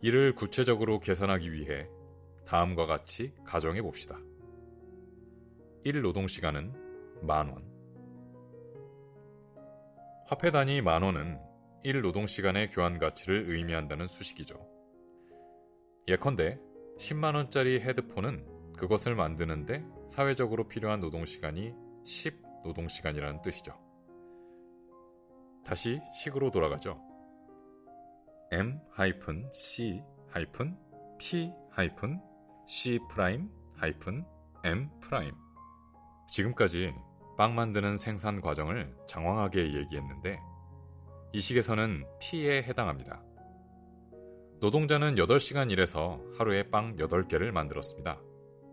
이를 구체적으로 계산하기 위해 다음과 같이 가정해 봅시다. 1노동시간은 10,000원. 화폐 단위 10,000원은 1노동시간의 교환 가치를 의미한다는 수식이죠. 예컨대 100,000원짜리 헤드폰은 그것을 만드는데 사회적으로 필요한 노동시간이 10노동시간이라는 뜻이죠. 다시 식으로 돌아가죠. M-C-P-C'-M'. 지금까지 빵 만드는 생산 과정을 장황하게 얘기했는데 이 식에서는 P에 해당합니다. 노동자는 8시간 일해서 하루에 빵 8개를 만들었습니다.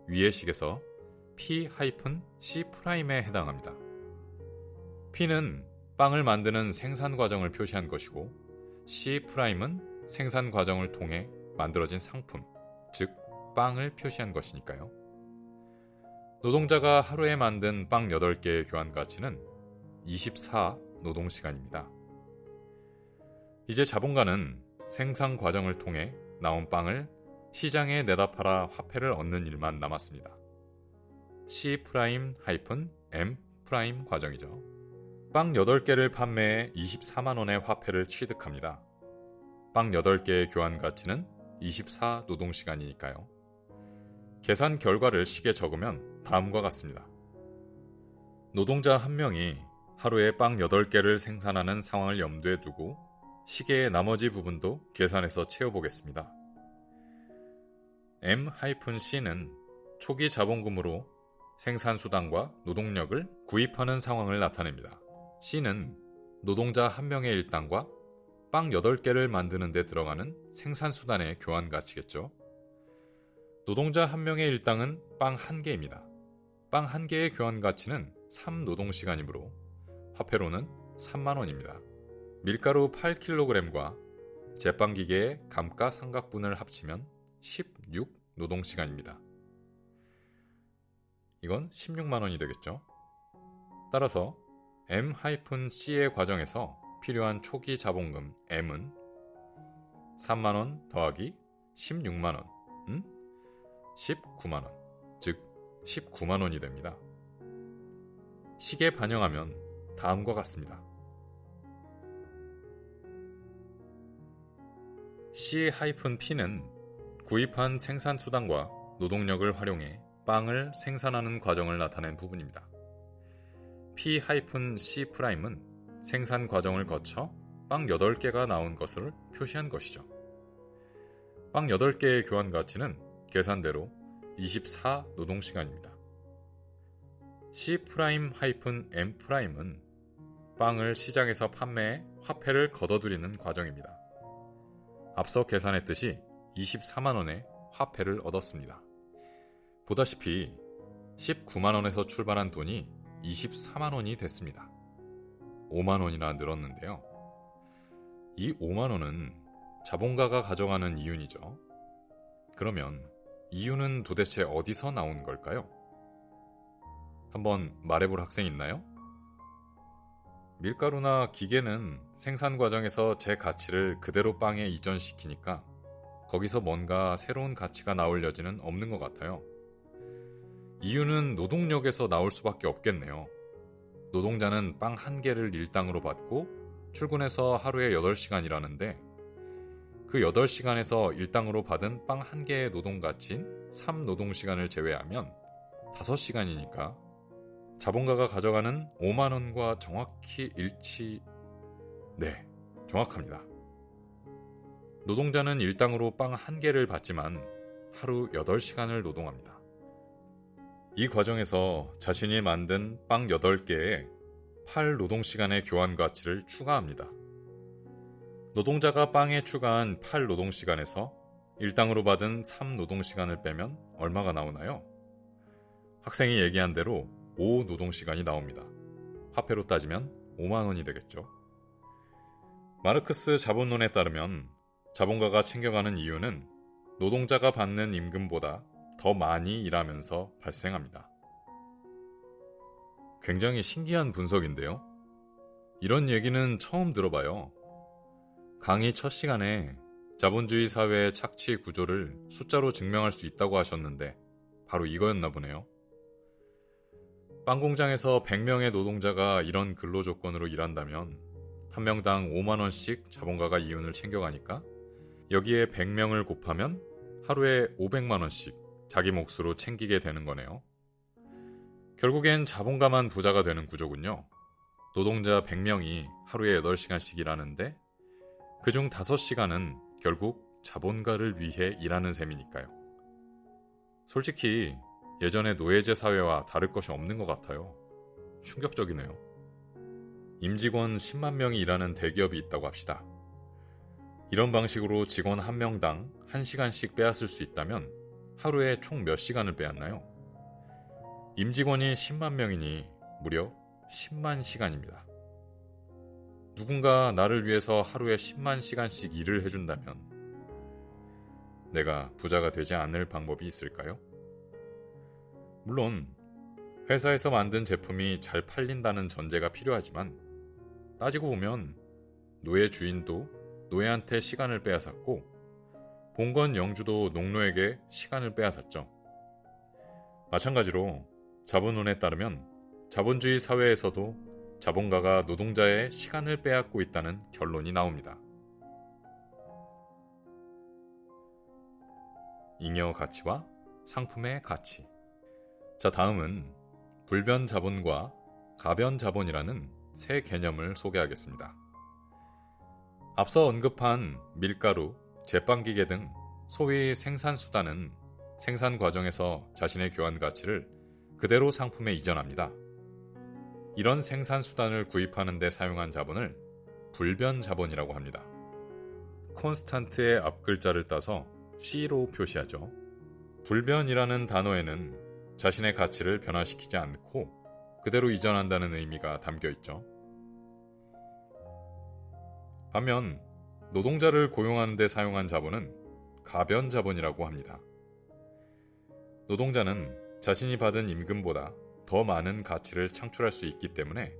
위의 식에서 P-C''에 해당합니다. P는 빵을 만드는 생산 과정을 표시한 것이고 C'은 생산 과정을 통해 만들어진 상품, 즉 빵을 표시한 것이니까요. 노동자가 하루에 만든 빵 8개의 교환 가치는 24노동시간입니다. 이제 자본가는 생산 과정을 통해 나온 빵을 시장에 내다 팔아 화폐를 얻는 일만 남았습니다. C'-M' 과정이죠. 빵 8개를 판매해 24만 원의 화폐를 취득합니다. 빵 8개의 교환 가치는 24노동시간이니까요. 계산 결과를 식에 적으면 다음과 같습니다. 노동자 한 명이 하루에 빵 8개를 생산하는 상황을 염두에 두고 식의 나머지 부분도 계산해서 채워보겠습니다. M-C는 초기 자본금으로 생산수단과 노동력을 구입하는 상황을 나타냅니다. C는 노동자 한 명의 일당과 빵 8개를 만드는 데 들어가는 생산수단의 교환 가치겠죠. 노동자 한 명의 일당은 빵 1개입니다. 빵 1개의 교환 가치는 3노동시간이므로 화폐로는 3만 원입니다. 밀가루 8kg과 제빵기계의 감가상각분을 합치면 16노동시간입니다. 이건 16만 원이 되겠죠. 따라서 M-C의 과정에서 필요한 초기 자본금 M은 3만 원 더하기 16만 원, 19만 원, 즉 19만 원이 됩니다. 식에 반영하면 다음과 같습니다. C-P는 구입한 생산수단과 노동력을 활용해 빵을 생산하는 과정을 나타낸 부분입니다. P-C'은 생산 과정을 거쳐 빵 8개가 나온 것을 표시한 것이죠. 빵 8개의 교환 가치는 계산대로 24노동시간입니다. C'-M'은 빵을 시장에서 판매해 화폐를 걷어들이는 과정입니다. 앞서 계산했듯이 24만 원의 화폐를 얻었습니다. 보다시피 19만 원에서 출발한 돈이 24만 원이 됐습니다. 5만 원이나 늘었는데요. 이 5만 원은 자본가가 가져가는 이윤이죠. 그러면 이윤은 도대체 어디서 나온 걸까요? 한번 말해볼 학생 있나요? 밀가루나 기계는 생산 과정에서 제 가치를 그대로 빵에 이전시키니까 거기서 뭔가 새로운 가치가 나올 여지는 없는 것 같아요. 이유는 노동력에서 나올 수밖에 없겠네요. 노동자는 빵 1개를 일당으로 받고 출근해서 하루에 8시간 일하는데 그 8시간에서 일당으로 받은 빵 1개의 노동가치인 3노동시간을 제외하면 5시간이니까 자본가가 가져가는 5만 원과 정확히 네, 정확합니다. 노동자는 일당으로 빵 1개를 받지만 하루 8시간을 노동합니다. 이 과정에서 자신이 만든 빵 8개에 8노동시간의 교환 가치를 추가합니다. 노동자가 빵에 추가한 8노동시간에서 일당으로 받은 3노동시간을 빼면 얼마가 나오나요? 학생이 얘기한 대로 5노동시간이 나옵니다. 화폐로 따지면 5만 원이 되겠죠. 마르크스 자본론에 따르면 자본가가 챙겨가는 이유는 노동자가 받는 임금보다 더 많이 일하면서 발생합니다. 굉장히 신기한 분석인데요. 이런 얘기는 처음 들어봐요. 강의 첫 시간에 자본주의 사회의 착취 구조를 숫자로 증명할 수 있다고 하셨는데 바로 이거였나 보네요. 빵 공장에서 100명의 노동자가 이런 근로 조건으로 일한다면 한 명당 5만 원씩 자본가가 이윤을 챙겨가니까 여기에 100명을 곱하면 하루에 500만 원씩 자기 몫으로 챙기게 되는 거네요. 결국엔 자본가만 부자가 되는 구조군요. 노동자 100명이 하루에 8시간씩 일하는데 그중 5시간은 결국 자본가를 위해 일하는 셈이니까요. 솔직히 예전의 노예제 사회와 다를 것이 없는 것 같아요. 충격적이네요. 임직원 10만 명이 일하는 대기업이 있다고 합시다. 이런 방식으로 직원 한 명당 1시간씩 빼앗을 수 있다면 하루에 총 몇 시간을 빼앗나요? 임직원이 10만 명이니 무려 10만 시간입니다. 누군가 나를 위해서 하루에 10만 시간씩 일을 해준다면 내가 부자가 되지 않을 방법이 있을까요? 물론 회사에서 만든 제품이 잘 팔린다는 전제가 필요하지만 따지고 보면 노예 주인도 노예한테 시간을 빼앗았고 봉건 영주도 농노에게 시간을 빼앗았죠. 마찬가지로 자본론에 따르면 자본주의 사회에서도 자본가가 노동자의 시간을 빼앗고 있다는 결론이 나옵니다. 잉여 가치와 상품의 가치. 자, 다음은 불변 자본과 가변 자본이라는 새 개념을 소개하겠습니다. 앞서 언급한 밀가루, 제빵기계 등 소위 생산수단은 생산 과정에서 자신의 교환 가치를 그대로 상품에 이전합니다. 이런 생산수단을 구입하는 데 사용한 자본을 불변 자본이라고 합니다. 콘스탄트의 앞글자를 따서 C로 표시하죠. 불변이라는 단어에는 자신의 가치를 변화시키지 않고 그대로 이전한다는 의미가 담겨 있죠. 반면 노동자를 고용하는 데 사용한 자본은 가변 자본이라고 합니다. 노동자는 자신이 받은 임금보다 더 많은 가치를 창출할 수 있기 때문에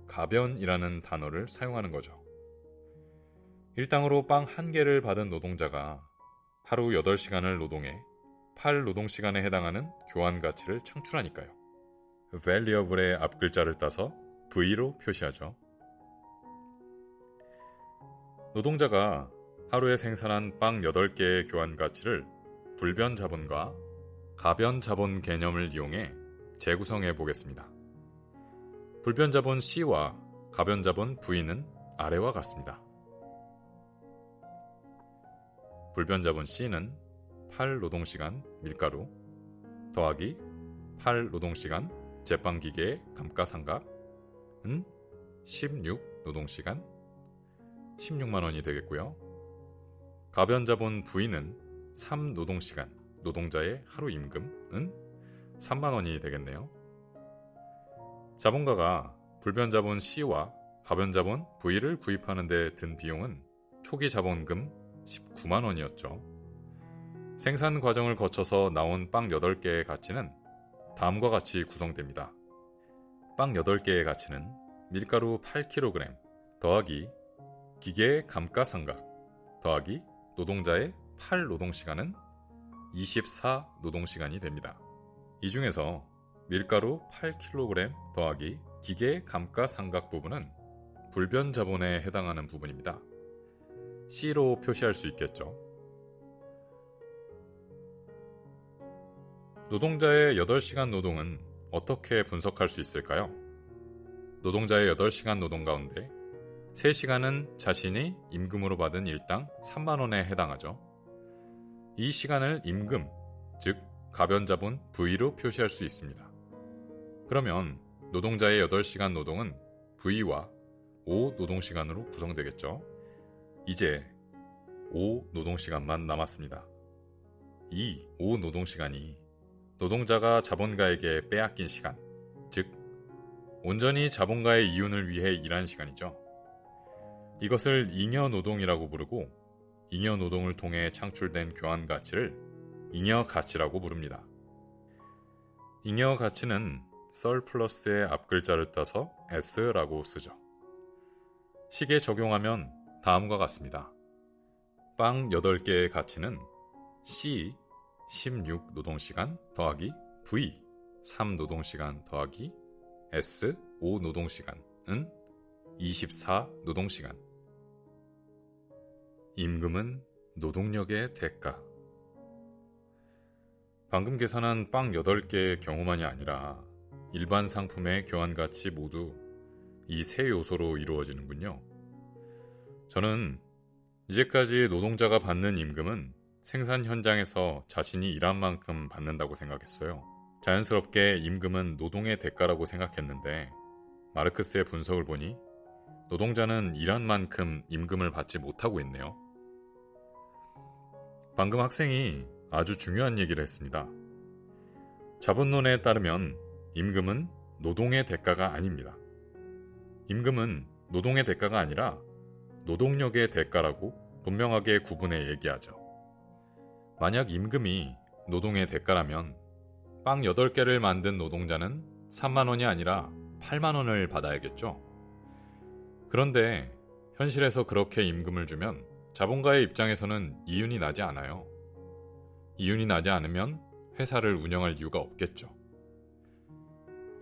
가변이라는 단어를 사용하는 거죠. 일당으로 빵 1개를 받은 노동자가 하루 8시간을 노동해 8노동시간에 해당하는 교환 가치를 창출하니까요. valuable의 앞글자를 따서 V로 표시하죠. 노동자가 하루에 생산한 빵 8개의 교환 가치를 불변 자본과 가변 자본 개념을 이용해 재구성해 보겠습니다. 불변 자본 C와 가변 자본 V는 아래와 같습니다. 불변 자본 C는 8노동시간 밀가루 더하기 8노동시간 제빵기계의 감가상각은 16노동시간 16만 원이 되겠고요. 가변 자본 V는 3노동시간 노동자의 하루 임금은 3만 원이 되겠네요. 자본가가 불변 자본 C와 가변 자본 V를 구입하는 데 든 비용은 초기 자본금 19만 원이었죠. 생산 과정을 거쳐서 나온 빵 8개의 가치는 다음과 같이 구성됩니다. 빵 8개의 가치는 밀가루 8kg 더하기 기계의 감가상각 더하기 노동자의 8노동시간은 24노동시간이 됩니다. 이 중에서 밀가루 8kg 더하기 기계 감가상각 부분은 불변 자본에 해당하는 부분입니다. C로 표시할 수 있겠죠. 노동자의 8시간 노동은 어떻게 분석할 수 있을까요? 노동자의 8시간 노동 가운데 3시간은 자신이 임금으로 받은 일당 3만 원에 해당하죠. 이 시간을 임금, 즉 가변 자본 V로 표시할 수 있습니다. 그러면 노동자의 8시간 노동은 V와 O 노동시간으로 구성되겠죠. 이제 O 노동시간만 남았습니다. 이 O 노동시간이 노동자가 자본가에게 빼앗긴 시간, 즉 온전히 자본가의 이윤을 위해 일한 시간이죠. 이것을 잉여노동이라고 부르고 잉여노동을 통해 창출된 교환가치를 잉여가치라고 부릅니다. 잉여가치는 surplus의 앞글자를 따서 S라고 쓰죠. 식에 적용하면 다음과 같습니다. 빵 8개의 가치는 C 16 노동시간 더하기 V 3 노동시간 더하기 S 5 노동시간은 24 노동시간. 임금은 노동력의 대가. 방금 계산한 빵 8개의 경우만이 아니라 일반 상품의 교환가치 모두 이 세 요소로 이루어지는군요. 저는 이제까지 노동자가 받는 임금은 생산 현장에서 자신이 일한 만큼 받는다고 생각했어요. 자연스럽게 임금은 노동의 대가라고 생각했는데 마르크스의 분석을 보니 노동자는 일한 만큼 임금을 받지 못하고 있네요. 방금 학생이 아주 중요한 얘기를 했습니다. 자본론에 따르면 임금은 노동의 대가가 아닙니다. 임금은 노동의 대가가 아니라 노동력의 대가라고 분명하게 구분해 얘기하죠. 만약 임금이 노동의 대가라면 빵 8개를 만든 노동자는 3만 원이 아니라 8만 원을 받아야겠죠. 그런데 현실에서 그렇게 임금을 주면 자본가의 입장에서는 이윤이 나지 않아요. 이윤이 나지 않으면 회사를 운영할 이유가 없겠죠.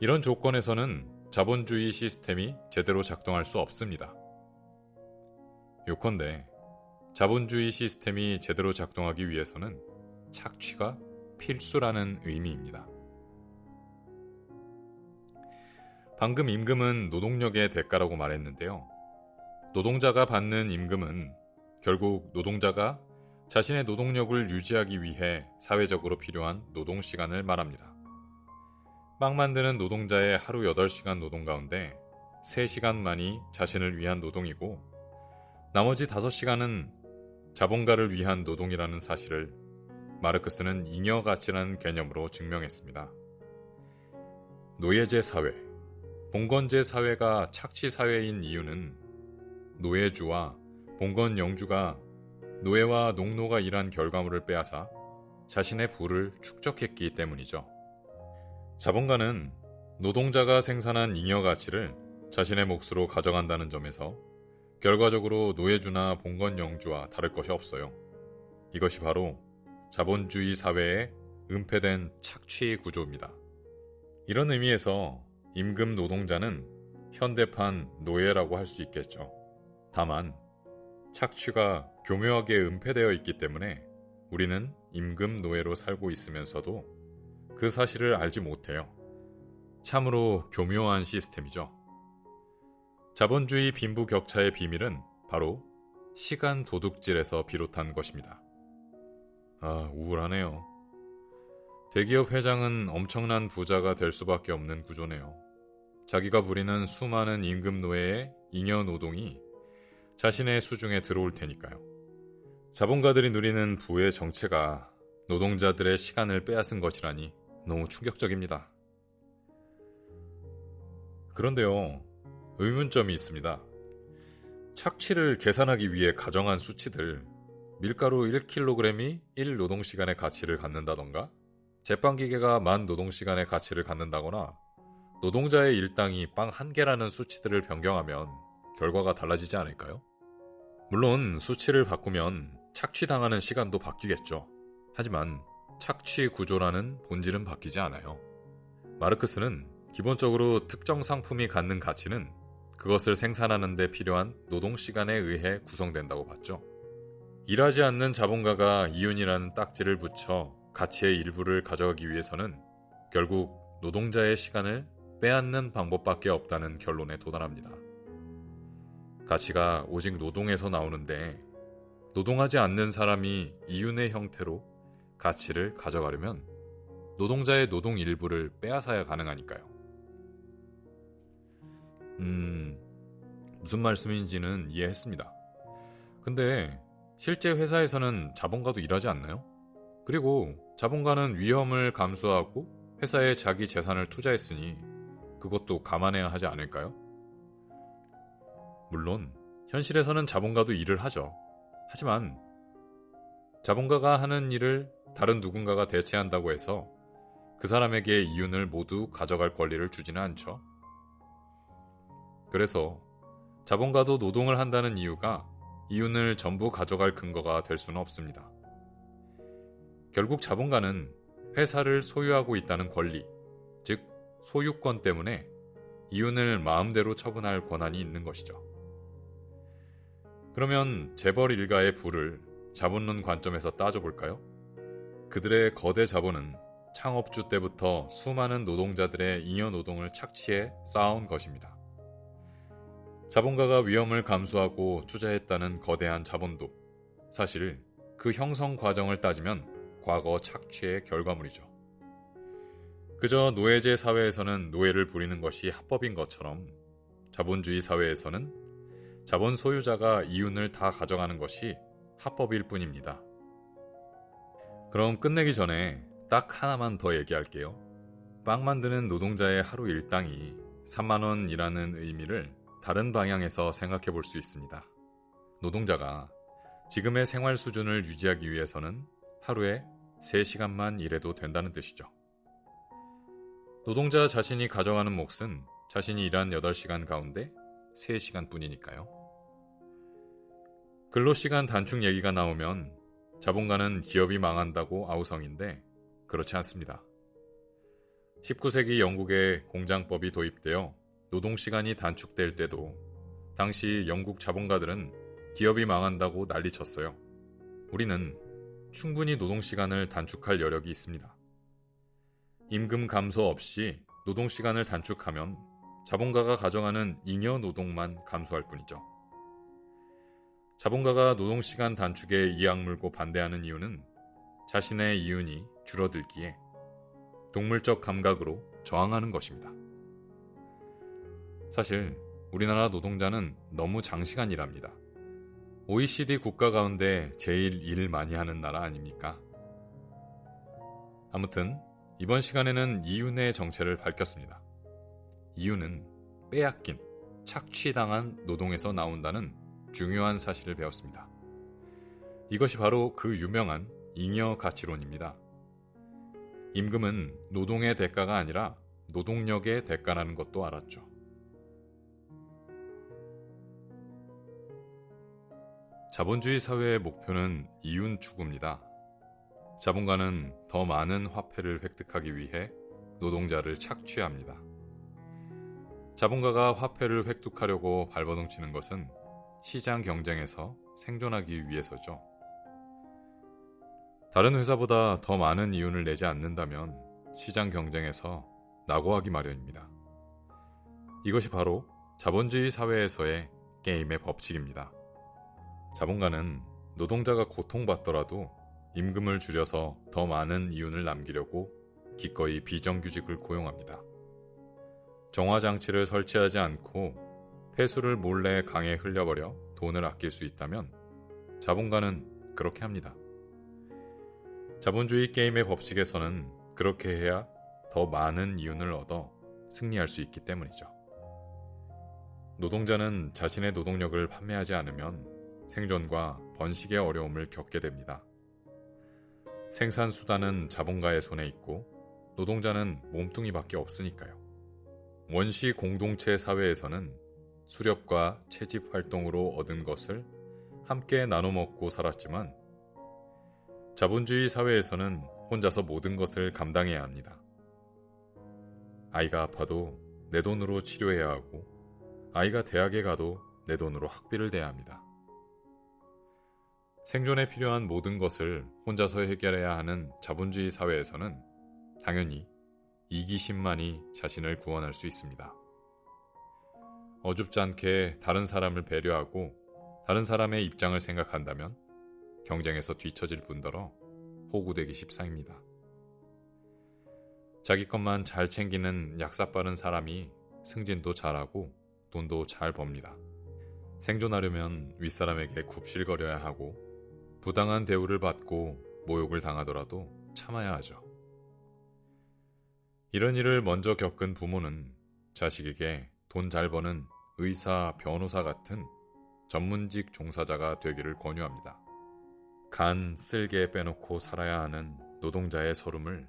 이런 조건에서는 자본주의 시스템이 제대로 작동할 수 없습니다. 요컨대 자본주의 시스템이 제대로 작동하기 위해서는 착취가 필수라는 의미입니다. 방금 임금은 노동력의 대가라고 말했는데요. 노동자가 받는 임금은 결국 노동자가 자신의 노동력을 유지하기 위해 사회적으로 필요한 노동시간을 말합니다. 빵 만드는 노동자의 하루 8시간 노동 가운데 3시간만이 자신을 위한 노동이고 나머지 5시간은 자본가를 위한 노동이라는 사실을 마르크스는 잉여가치라는 개념으로 증명했습니다. 노예제 사회, 봉건제 사회가 착취 사회인 이유는 노예주와 봉건 영주가 노예와 농노가 일한 결과물을 빼앗아 자신의 부를 축적했기 때문이죠. 자본가는 노동자가 생산한 잉여가치를 자신의 몫으로 가져간다는 점에서 결과적으로 노예주나 봉건 영주와 다를 것이 없어요. 이것이 바로 자본주의 사회의 은폐된 착취 구조입니다. 이런 의미에서 임금 노동자는 현대판 노예라고 할 수 있겠죠. 다만 착취가 교묘하게 은폐되어 있기 때문에 우리는 임금 노예로 살고 있으면서도 그 사실을 알지 못해요. 참으로 교묘한 시스템이죠. 자본주의 빈부격차의 비밀은 바로 시간 도둑질에서 비롯한 것입니다. 우울하네요. 대기업 회장은 엄청난 부자가 될 수밖에 없는 구조네요. 자기가 부리는 수많은 임금 노예의 잉여 노동이 자신의 수중에 들어올 테니까요. 자본가들이 누리는 부의 정체가 노동자들의 시간을 빼앗은 것이라니 너무 충격적입니다. 그런데요, 의문점이 있습니다. 착취를 계산하기 위해 가정한 수치들, 밀가루 1kg이 1노동시간의 가치를 갖는다던가, 제빵기계가 10,000노동시간의 가치를 갖는다거나, 노동자의 일당이 빵 1개라는 수치들을 변경하면 결과가 달라지지 않을까요? 물론 수치를 바꾸면 착취당하는 시간도 바뀌겠죠. 하지만 착취 구조라는 본질은 바뀌지 않아요. 마르크스는 기본적으로 특정 상품이 갖는 가치는 그것을 생산하는 데 필요한 노동시간에 의해 구성된다고 봤죠. 일하지 않는 자본가가 이윤이라는 딱지를 붙여 가치의 일부를 가져가기 위해서는 결국 노동자의 시간을 빼앗는 방법밖에 없다는 결론에 도달합니다. 가치가 오직 노동에서 나오는데 노동하지 않는 사람이 이윤의 형태로 가치를 가져가려면 노동자의 노동 일부를 빼앗아야 가능하니까요. 무슨 말씀인지는 이해했습니다. 근데 실제 회사에서는 자본가도 일하지 않나요? 그리고 자본가는 위험을 감수하고 회사에 자기 재산을 투자했으니 그것도 감안해야 하지 않을까요? 물론 현실에서는 자본가도 일을 하죠. 하지만 자본가가 하는 일을 다른 누군가가 대체한다고 해서 그 사람에게 이윤을 모두 가져갈 권리를 주지는 않죠. 그래서 자본가도 노동을 한다는 이유가 이윤을 전부 가져갈 근거가 될 수는 없습니다. 결국 자본가는 회사를 소유하고 있다는 권리, 즉 소유권 때문에 이윤을 마음대로 처분할 권한이 있는 것이죠. 그러면 재벌 일가의 부를 자본론 관점에서 따져볼까요? 그들의 거대 자본은 창업주 때부터 수많은 노동자들의 잉여 노동을 착취해 쌓아온 것입니다. 자본가가 위험을 감수하고 투자했다는 거대한 자본도 사실 그 형성 과정을 따지면 과거 착취의 결과물이죠. 그저 노예제 사회에서는 노예를 부리는 것이 합법인 것처럼 자본주의 사회에서는 자본 소유자가 이윤을 다 가져가는 것이 합법일 뿐입니다. 그럼 끝내기 전에 딱 하나만 더 얘기할게요. 빵 만드는 노동자의 하루 일당이 3만 원이라는 의미를 다른 방향에서 생각해 볼 수 있습니다. 노동자가 지금의 생활 수준을 유지하기 위해서는 하루에 3시간만 일해도 된다는 뜻이죠. 노동자 자신이 가져가는 몫은 자신이 일한 8시간 가운데 3시간 뿐이니까요. 근로시간 단축 얘기가 나오면 자본가는 기업이 망한다고 아우성인데 그렇지 않습니다. 19세기 영국에 공장법이 도입되어 노동시간이 단축될 때도 당시 영국 자본가들은 기업이 망한다고 난리쳤어요. 우리는 충분히 노동시간을 단축할 여력이 있습니다. 임금 감소 없이 노동시간을 단축하면 자본가가 가져가는 잉여 노동만 감소할 뿐이죠. 자본가가 노동시간 단축에 이악 물고 반대하는 이유는 자신의 이윤이 줄어들기에 동물적 감각으로 저항하는 것입니다. 사실 우리나라 노동자는 너무 장시간 일합니다. OECD 국가 가운데 제일 일 많이 하는 나라 아닙니까? 아무튼 이번 시간에는 이윤의 정체를 밝혔습니다. 이윤은 빼앗긴, 착취당한 노동에서 나온다는 중요한 사실을 배웠습니다. 이것이 바로 그 유명한 잉여 가치론입니다. 임금은 노동의 대가가 아니라 노동력의 대가라는 것도 알았죠. 자본주의 사회의 목표는 이윤 추구입니다. 자본가는 더 많은 화폐를 획득하기 위해 노동자를 착취합니다. 자본가가 화폐를 획득하려고 발버둥 치는 것은 시장 경쟁에서 생존하기 위해서죠. 다른 회사보다 더 많은 이윤을 내지 않는다면 시장 경쟁에서 낙오하기 마련입니다. 이것이 바로 자본주의 사회에서의 게임의 법칙입니다. 자본가는 노동자가 고통받더라도 임금을 줄여서 더 많은 이윤을 남기려고 기꺼이 비정규직을 고용합니다. 정화장치를 설치하지 않고 폐수를 몰래 강에 흘려버려 돈을 아낄 수 있다면 자본가는 그렇게 합니다. 자본주의 게임의 법칙에서는 그렇게 해야 더 많은 이윤을 얻어 승리할 수 있기 때문이죠. 노동자는 자신의 노동력을 판매하지 않으면 생존과 번식의 어려움을 겪게 됩니다. 생산수단은 자본가의 손에 있고 노동자는 몸뚱이밖에 없으니까요. 원시 공동체 사회에서는 수렵과 채집 활동으로 얻은 것을 함께 나눠 먹고 살았지만 자본주의 사회에서는 혼자서 모든 것을 감당해야 합니다. 아이가 아파도 내 돈으로 치료해야 하고 아이가 대학에 가도 내 돈으로 학비를 대야 합니다. 생존에 필요한 모든 것을 혼자서 해결해야 하는 자본주의 사회에서는 당연히 이기심만이 자신을 구원할 수 있습니다. 어줍지 않게 다른 사람을 배려하고 다른 사람의 입장을 생각한다면 경쟁에서 뒤처질 뿐더러 호구되기 십상입니다. 자기 것만 잘 챙기는 약삭 빠른 사람이 승진도 잘하고 용돈도 잘 법니다. 생존하려면 윗사람에게 굽실거려야 하고 부당한 대우를 받고 모욕을 당하더라도 참아야 하죠. 이런 일을 먼저 겪은 부모는 자식에게 돈 잘 버는 의사, 변호사 같은 전문직 종사자가 되기를 권유합니다. 간, 쓸개 빼놓고 살아야 하는 노동자의 서름을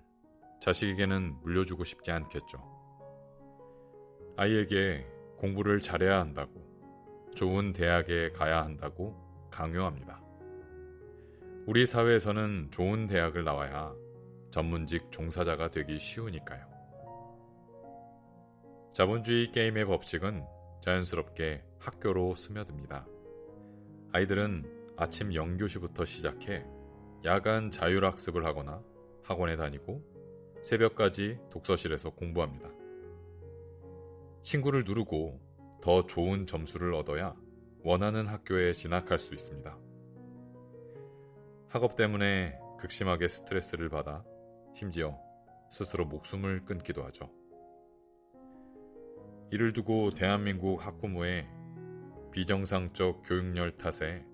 자식에게는 물려주고 싶지 않겠죠. 아이에게 공부를 잘해야 한다고, 좋은 대학에 가야 한다고 강요합니다. 우리 사회에서는 좋은 대학을 나와야 전문직 종사자가 되기 쉬우니까요. 자본주의 게임의 법칙은 자연스럽게 학교로 스며듭니다. 아이들은 아침 0교시부터 시작해 야간 자율학습을 하거나 학원에 다니고 새벽까지 독서실에서 공부합니다. 친구를 누르고 더 좋은 점수를 얻어야 원하는 학교에 진학할 수 있습니다. 학업 때문에 극심하게 스트레스를 받아 심지어 스스로 목숨을 끊기도 하죠. 이를 두고 대한민국 학부모의 비정상적 교육열 탓에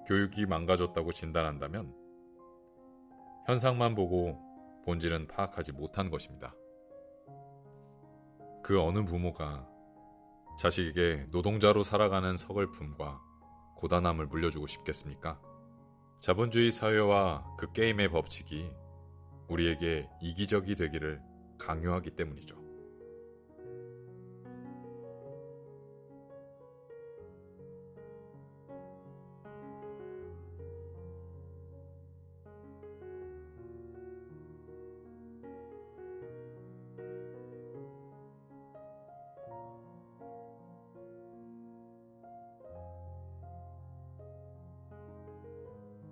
교육이 망가졌다고 진단한다면 현상만 보고 본질은 파악하지 못한 것입니다. 그 어느 부모가 자식에게 노동자로 살아가는 서글픔과 고단함을 물려주고 싶겠습니까? 자본주의 사회와 그 게임의 법칙이 우리에게 이기적이 되기를 강요하기 때문이죠.